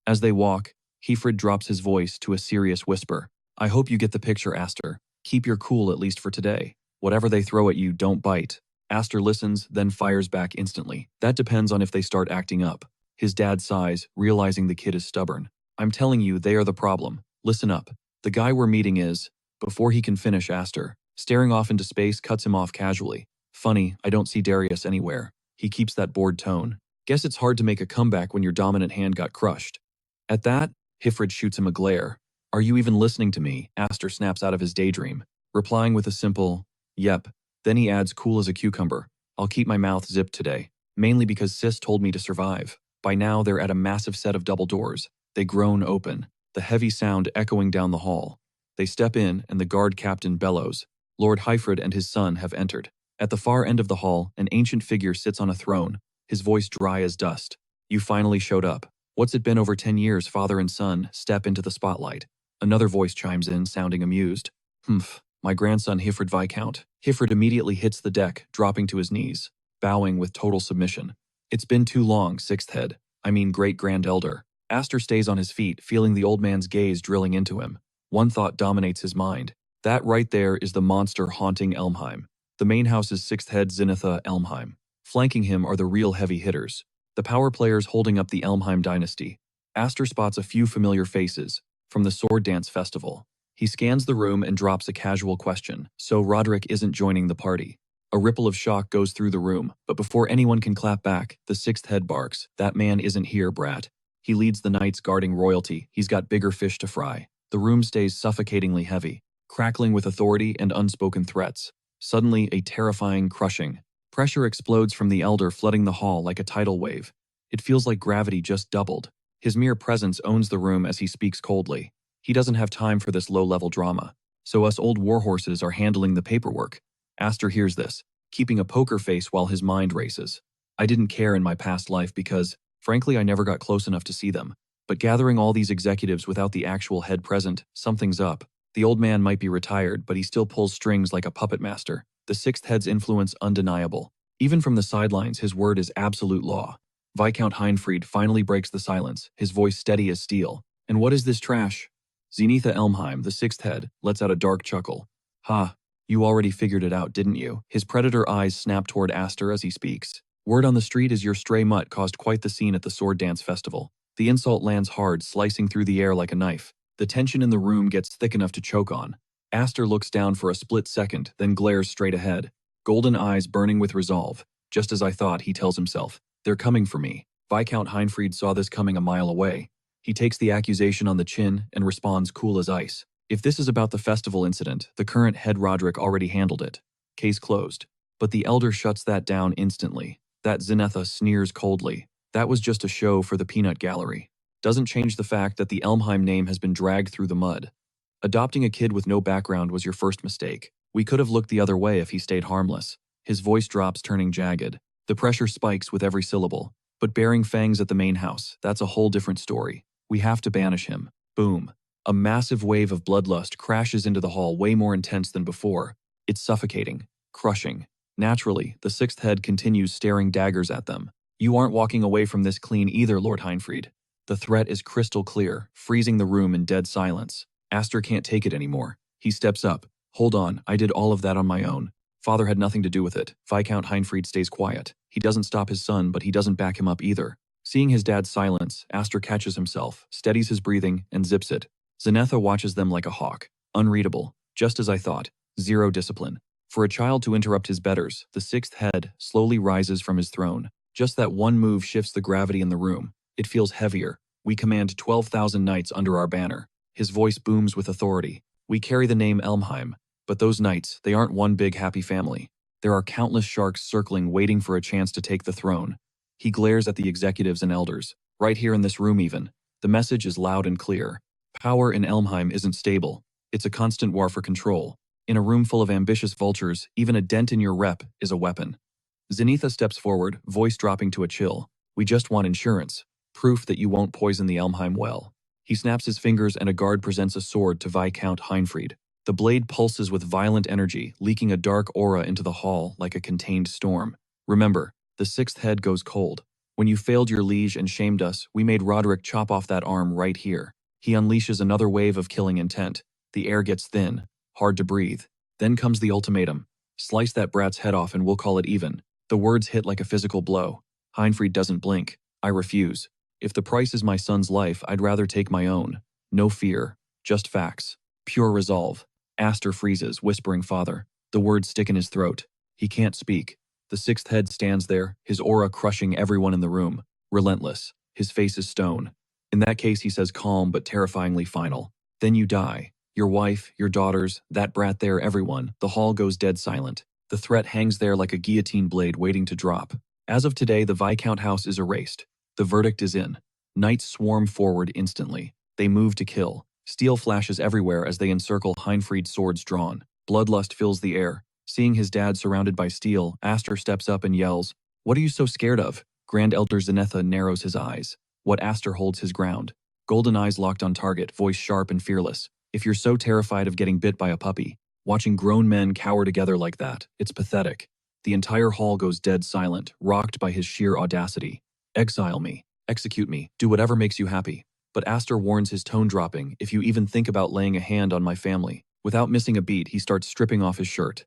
As they walk, Hifrid drops his voice to a serious whisper. "I hope you get the picture, Aster. Keep your cool at least for today. Whatever they throw at you, don't bite." Aster listens, then fires back instantly. That depends on if they start acting up. His dad sighs, realizing the kid is stubborn. "I'm telling you, they are the problem. Listen up. The guy we're meeting is..." Before he can finish, Aster, staring off into space, cuts him off casually. "Funny, I don't see Darius anywhere." He keeps that bored tone. "Guess it's hard to make a comeback when your dominant hand got crushed." At that, Hifrid shoots him a glare. "Are you even listening to me?" Aster snaps out of his daydream, replying with a simple, "Yep." Then he adds, cool as a cucumber, "I'll keep my mouth zipped today, mainly because Sis told me to survive." By now, they're at a massive set of double doors. They groan open. the heavy sound echoing down the hall. They step in, and the guard captain bellows. Lord Hyfrid and his son have entered. At the far end of the hall, an ancient figure sits on a throne, his voice dry as dust. You finally showed up. What's it been over 10 years? Father and son step into the spotlight. Another voice chimes in, sounding amused. Humph, my grandson Hyfrid Viscount. Hyfrid immediately hits the deck, dropping to his knees, bowing with total submission. It's been too long, sixth head. I mean great-grand elder. Aster stays on his feet, feeling the old man's gaze drilling into him. One thought dominates his mind. That right there is the monster haunting Elmheim. The main house's sixth head Zenitha Elmheim. Flanking him are the real heavy hitters, the power players holding up the Elmheim dynasty. Aster spots a few familiar faces from the Sword Dance Festival. He scans the room and drops a casual question. So Roderick isn't joining the party. A ripple of shock goes through the room, but before anyone can clap back, the sixth head barks. That man isn't here, brat. He leads the knights guarding royalty. He's got bigger fish to fry. The room stays suffocatingly heavy, crackling with authority and unspoken threats. Suddenly, a terrifying crushing pressure explodes from the elder, flooding the hall like a tidal wave. It feels like gravity just doubled. His mere presence owns the room as he speaks coldly. He doesn't have time for this low-level drama, so us old warhorses are handling the paperwork. Aster hears this, keeping a poker face while his mind races. I didn't care in my past life because, frankly, I never got close enough to see them. But gathering all these executives without the actual head present, something's up. The old man might be retired, but he still pulls strings like a puppet master. The sixth head's influence undeniable. Even from the sidelines, his word is absolute law. Viscount Heinfried finally breaks the silence, his voice steady as steel. And what is this trash? Zenitha Elmheim, the sixth head, lets out a dark chuckle. Ha, you already figured it out, didn't you? His predator eyes snap toward Aster as he speaks. Word on the street is your stray mutt caused quite the scene at the Sword Dance Festival. The insult lands hard, slicing through the air like a knife. The tension in the room gets thick enough to choke on. Aster looks down for a split second, then glares straight ahead. Golden eyes burning with resolve. Just as I thought, he tells himself. They're coming for me. Viscount Heinfried saw this coming a mile away. He takes the accusation on the chin and responds cool as ice. If this is about the festival incident, the current head Roderick already handled it. Case closed. But the elder shuts that down instantly. That Zenitha sneers coldly. That was just a show for the peanut gallery. Doesn't change the fact that the Elmheim name has been dragged through the mud. Adopting a kid with no background was your first mistake. We could have looked the other way if he stayed harmless. His voice drops, turning jagged. The pressure spikes with every syllable. But bearing fangs at the main house, that's a whole different story. We have to banish him. Boom. A massive wave of bloodlust crashes into the hall, way more intense than before. It's suffocating, crushing. Naturally, the sixth head continues staring daggers at them. You aren't walking away from this clean either, Lord Heinfried. The threat is crystal clear, freezing the room in dead silence. Aster can't take it anymore. He steps up. Hold on, I did all of that on my own. Father had nothing to do with it. Viscount Heinfried stays quiet. He doesn't stop his son, but he doesn't back him up either. Seeing his dad's silence, Aster catches himself, steadies his breathing, and zips it. Zenitha watches them like a hawk. Unreadable. Just as I thought. Zero discipline. For a child to interrupt his betters, the sixth head slowly rises from his throne. Just that one move shifts the gravity in the room. It feels heavier. We command 12,000 knights under our banner. His voice booms with authority. We carry the name Elmheim, but those knights, they aren't one big happy family. There are countless sharks circling, waiting for a chance to take the throne. He glares at the executives and elders. Right here in this room even. The message is loud and clear. Power in Elmheim isn't stable. It's a constant war for control. In a room full of ambitious vultures, even a dent in your rep is a weapon. Zenitha steps forward, voice dropping to a chill. We just want insurance. Proof that you won't poison the Elmheim well. He snaps his fingers and a guard presents a sword to Viscount Heinfried. The blade pulses with violent energy, leaking a dark aura into the hall like a contained storm. Remember, the sixth head goes cold. When you failed your liege and shamed us, we made Roderick chop off that arm right here. He unleashes another wave of killing intent. The air gets thin, hard to breathe. Then comes the ultimatum. Slice that brat's head off and we'll call it even. The words hit like a physical blow. Heinfried doesn't blink. I refuse. If the price is my son's life, I'd rather take my own. No fear. Just facts. Pure resolve. Aster freezes, whispering father. The words stick in his throat. He can't speak. The sixth head stands there, his aura crushing everyone in the room. Relentless. His face is stone. In that case, he says calm but terrifyingly final. Then you die. Your wife, your daughters, that brat there, everyone. The hall goes dead silent. The threat hangs there like a guillotine blade waiting to drop. As of today, the Viscount house is erased. The verdict is in. Knights swarm forward instantly. They move to kill. Steel flashes everywhere as they encircle Heinfried's swords drawn. Bloodlust fills the air. Seeing his dad surrounded by steel, Aster steps up and yells, "What are you so scared of?" Grand Elder Zenetha narrows his eyes. What Aster holds his ground. Golden eyes locked on target, voice sharp and fearless. If you're so terrified of getting bit by a puppy, watching grown men cower together like that, it's pathetic. The entire hall goes dead silent, rocked by his sheer audacity. Exile me. Execute me. Do whatever makes you happy. But Aster warns, his tone dropping, if you even think about laying a hand on my family. Without missing a beat, he starts stripping off his shirt.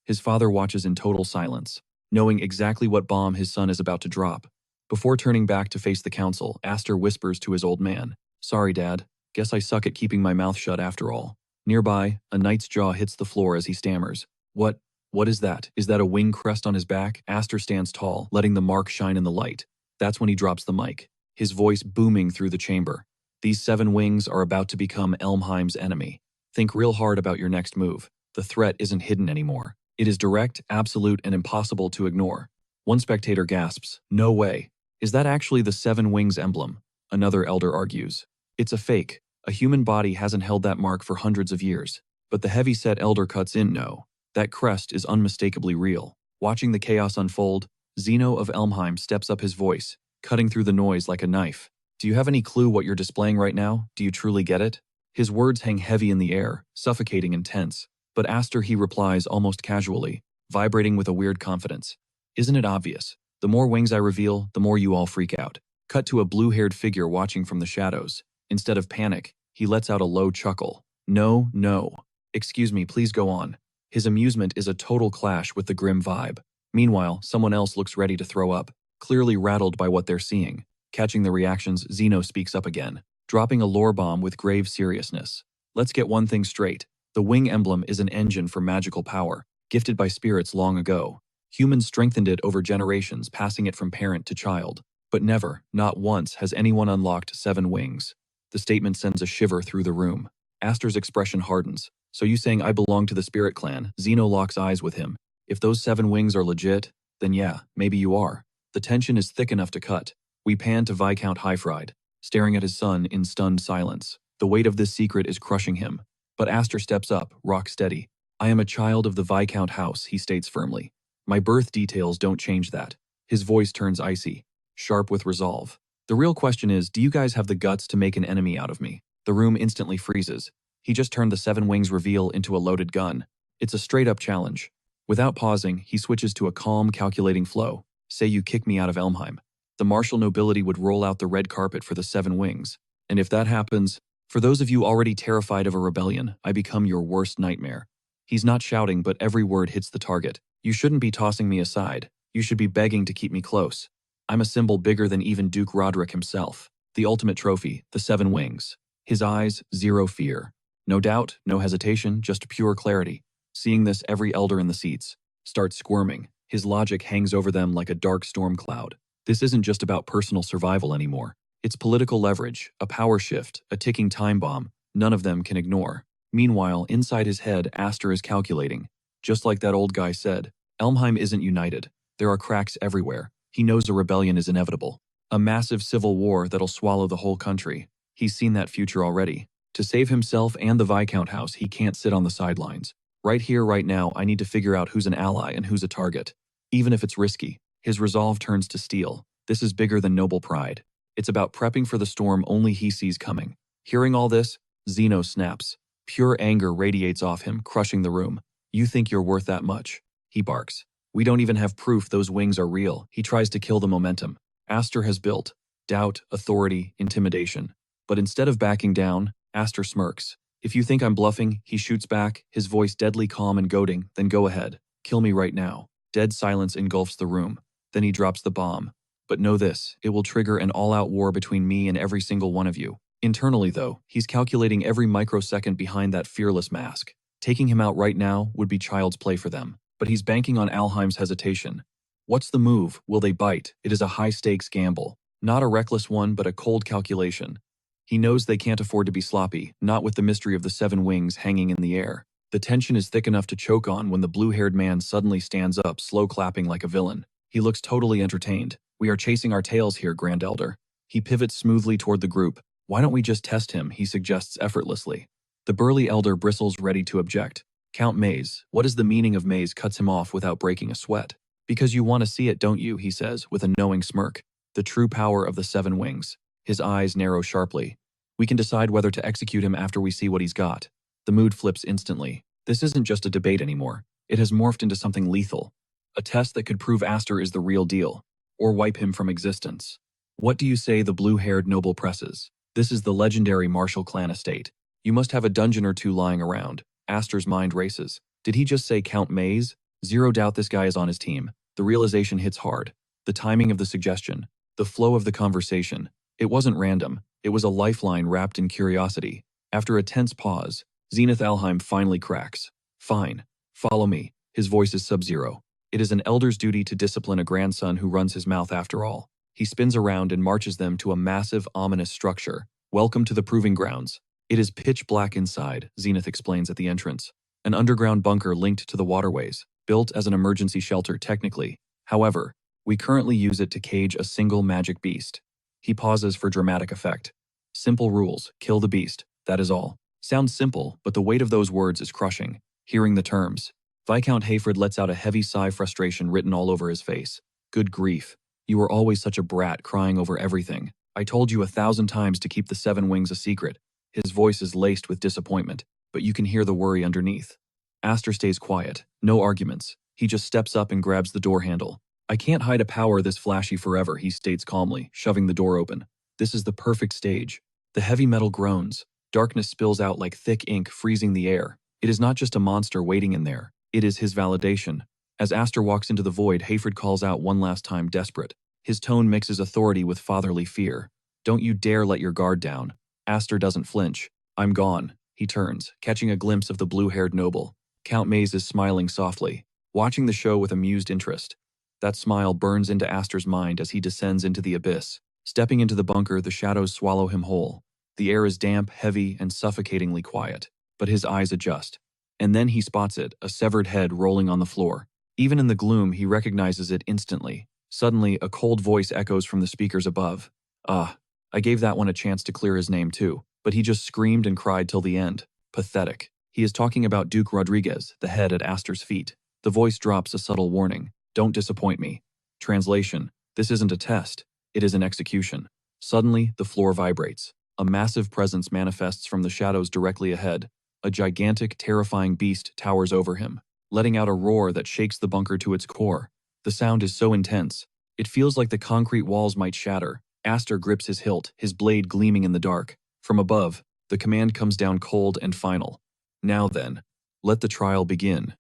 His father watches in total silence, knowing exactly what bomb his son is about to drop. Before turning back to face the council, Aster whispers to his old man, "Sorry, Dad. Guess I suck at keeping my mouth shut after all." Nearby, a knight's jaw hits the floor as he stammers. What is that? Is that a wing crest on his back?" Aster stands tall, letting the mark shine in the light. That's when he drops the mic, his voice booming through the chamber. "These 7 wings are about to become Elmheim's enemy. Think real hard about your next move. The threat isn't hidden anymore. It is direct, absolute, and impossible to ignore." One spectator gasps, "No way. Is that actually the 7 wings emblem?" Another elder argues, "It's a fake. A human body hasn't held that mark for hundreds of years." But the heavy-set elder cuts in, "No. That crest is unmistakably real." Watching the chaos unfold, Zeno of Elmheim steps up, his voice cutting through the noise like a knife. "Do you have any clue what you're displaying right now? Do you truly get it?" His words hang heavy in the air, suffocating and tense. But Aster, he replies almost casually, vibrating with a weird confidence. "Isn't it obvious? The more wings I reveal, the more you all freak out." Cut to a blue-haired figure watching from the shadows. Instead of panic, he lets out a low chuckle. "No, no. Excuse me, please go on." His amusement is a total clash with the grim vibe. Meanwhile, someone else looks ready to throw up, clearly rattled by what they're seeing. Catching the reactions, Zeno speaks up again, dropping a lore bomb with grave seriousness. "Let's get one thing straight. The wing emblem is an engine for magical power, gifted by spirits long ago. Humans strengthened it over generations, passing it from parent to child. But never, not once, has anyone unlocked 7 wings." The statement sends a shiver through the room. Aster's expression hardens. "So you saying I belong to the spirit clan?" Zeno locks eyes with him. "If those 7 wings are legit, then yeah, maybe you are." The tension is thick enough to cut. We pan to Viscount Heinfried, staring at his son in stunned silence. The weight of this secret is crushing him. But Aster steps up, rock steady. "I am a child of the Viscount house," he states firmly. "My birth details don't change that." His voice turns icy, sharp with resolve. "The real question is, do you guys have the guts to make an enemy out of me?" The room instantly freezes. He just turned the 7 wings reveal into a loaded gun. It's a straight-up challenge. Without pausing, he switches to a calm, calculating flow. "Say you kick me out of Elmheim. The martial nobility would roll out the red carpet for the 7 wings. And if that happens, for those of you already terrified of a rebellion, I become your worst nightmare." He's not shouting, but every word hits the target. "You shouldn't be tossing me aside. You should be begging to keep me close. I'm a symbol bigger than even Duke Roderick himself. The ultimate trophy, the 7 wings." His eyes, zero fear. No doubt, no hesitation, just pure clarity. Seeing this, every elder in the seats starts squirming. His logic hangs over them like a dark storm cloud. This isn't just about personal survival anymore. It's political leverage, a power shift, a ticking time bomb none of them can ignore. Meanwhile, inside his head, Aster is calculating. Just like that old guy said, Elmheim isn't united. There are cracks everywhere. He knows a rebellion is inevitable. A massive civil war that'll swallow the whole country. He's seen that future already. To save himself and the Viscount house, he can't sit on the sidelines. Right here, right now, I need to figure out who's an ally and who's a target. Even if it's risky. His resolve turns to steel. This is bigger than noble pride. It's about prepping for the storm only he sees coming. Hearing all this, Zeno snaps. Pure anger radiates off him, crushing the room. "You think you're worth that much?" he barks. "We don't even have proof those wings are real." He tries to kill the momentum Aster has built. Doubt, authority, intimidation. But instead of backing down, Aster smirks. "If you think I'm bluffing," he shoots back, his voice deadly calm and goading, "then go ahead. Kill me right now." Dead silence engulfs the room. Then he drops the bomb. "But know this, it will trigger an all-out war between me and every single one of you." Internally, though, he's calculating every microsecond behind that fearless mask. Taking him out right now would be child's play for them. But he's banking on Alheim's hesitation. What's the move? Will they bite? It is a high-stakes gamble. Not a reckless one, but a cold calculation. He knows they can't afford to be sloppy, not with the mystery of the 7 wings hanging in the air. The tension is thick enough to choke on when the blue-haired man suddenly stands up, slow clapping like a villain. He looks totally entertained. "We are chasing our tails here, Grand Elder." He pivots smoothly toward the group, Why don't we just test him, he suggests effortlessly. The burly elder bristles ready to object. Count Maze, what is the meaning of Maze, cuts him off without breaking a sweat. Because you want to see it, don't you, he says with a knowing smirk. The true power of the 7 wings. His eyes narrow sharply. We can decide whether to execute him after we see what he's got. The mood flips instantly. This isn't just a debate anymore. It has morphed into something lethal. A test that could prove Aster is the real deal, or wipe him from existence. What do you say, the blue-haired noble presses? This is the legendary Marshall clan estate. You must have a dungeon or two lying around. Aster's mind races. Did he just say Count Maze? Zero doubt this guy is on his team. The realization hits hard. The timing of the suggestion. The flow of the conversation. It wasn't random. It was a lifeline wrapped in curiosity. After a tense pause, Zenith Alheim finally cracks. Fine. Follow me. His voice is sub-zero. It is an elder's duty to discipline a grandson who runs his mouth after all. He spins around and marches them to a massive, ominous structure. Welcome to the proving grounds. It is pitch black inside, Zenith explains at the entrance. An underground bunker linked to the waterways, built as an emergency shelter technically. However, we currently use it to cage a single magic beast. He pauses for dramatic effect. Simple rules, kill the beast, that is all. Sounds simple, but the weight of those words is crushing. Hearing the terms, Viscount Hayford lets out a heavy sigh, frustration written all over his face. Good grief. You were always such a brat, crying over everything. I told you 1,000 times to keep the 7 wings a secret. His voice is laced with disappointment, but you can hear the worry underneath. Aster stays quiet. No arguments. He just steps up and grabs the door handle. I can't hide a power this flashy forever, he states calmly, shoving the door open. This is the perfect stage. The heavy metal groans. Darkness spills out like thick ink, freezing the air. It is not just a monster waiting in there. It is his validation. As Aster walks into the void, Hayford calls out one last time, desperate. His tone mixes authority with fatherly fear. Don't you dare let your guard down. Aster doesn't flinch. I'm gone. He turns, catching a glimpse of the blue-haired noble. Count Maze is smiling softly, watching the show with amused interest. That smile burns into Aster's mind as he descends into the abyss. Stepping into the bunker, the shadows swallow him whole. The air is damp, heavy, and suffocatingly quiet, but his eyes adjust. And then he spots it, a severed head rolling on the floor. Even in the gloom, he recognizes it instantly. Suddenly, a cold voice echoes from the speakers above. I gave that one a chance to clear his name too, but he just screamed and cried till the end. Pathetic. He is talking about Duke Rodriguez, the head at Aster's feet. The voice drops a subtle warning. Don't disappoint me. Translation. This isn't a test. It is an execution. Suddenly, the floor vibrates. A massive presence manifests from the shadows directly ahead. A gigantic, terrifying beast towers over him, letting out a roar that shakes the bunker to its core. The sound is so intense, it feels like the concrete walls might shatter. Aster grips his hilt, his blade gleaming in the dark. From above, the command comes down cold and final. Now then, let the trial begin.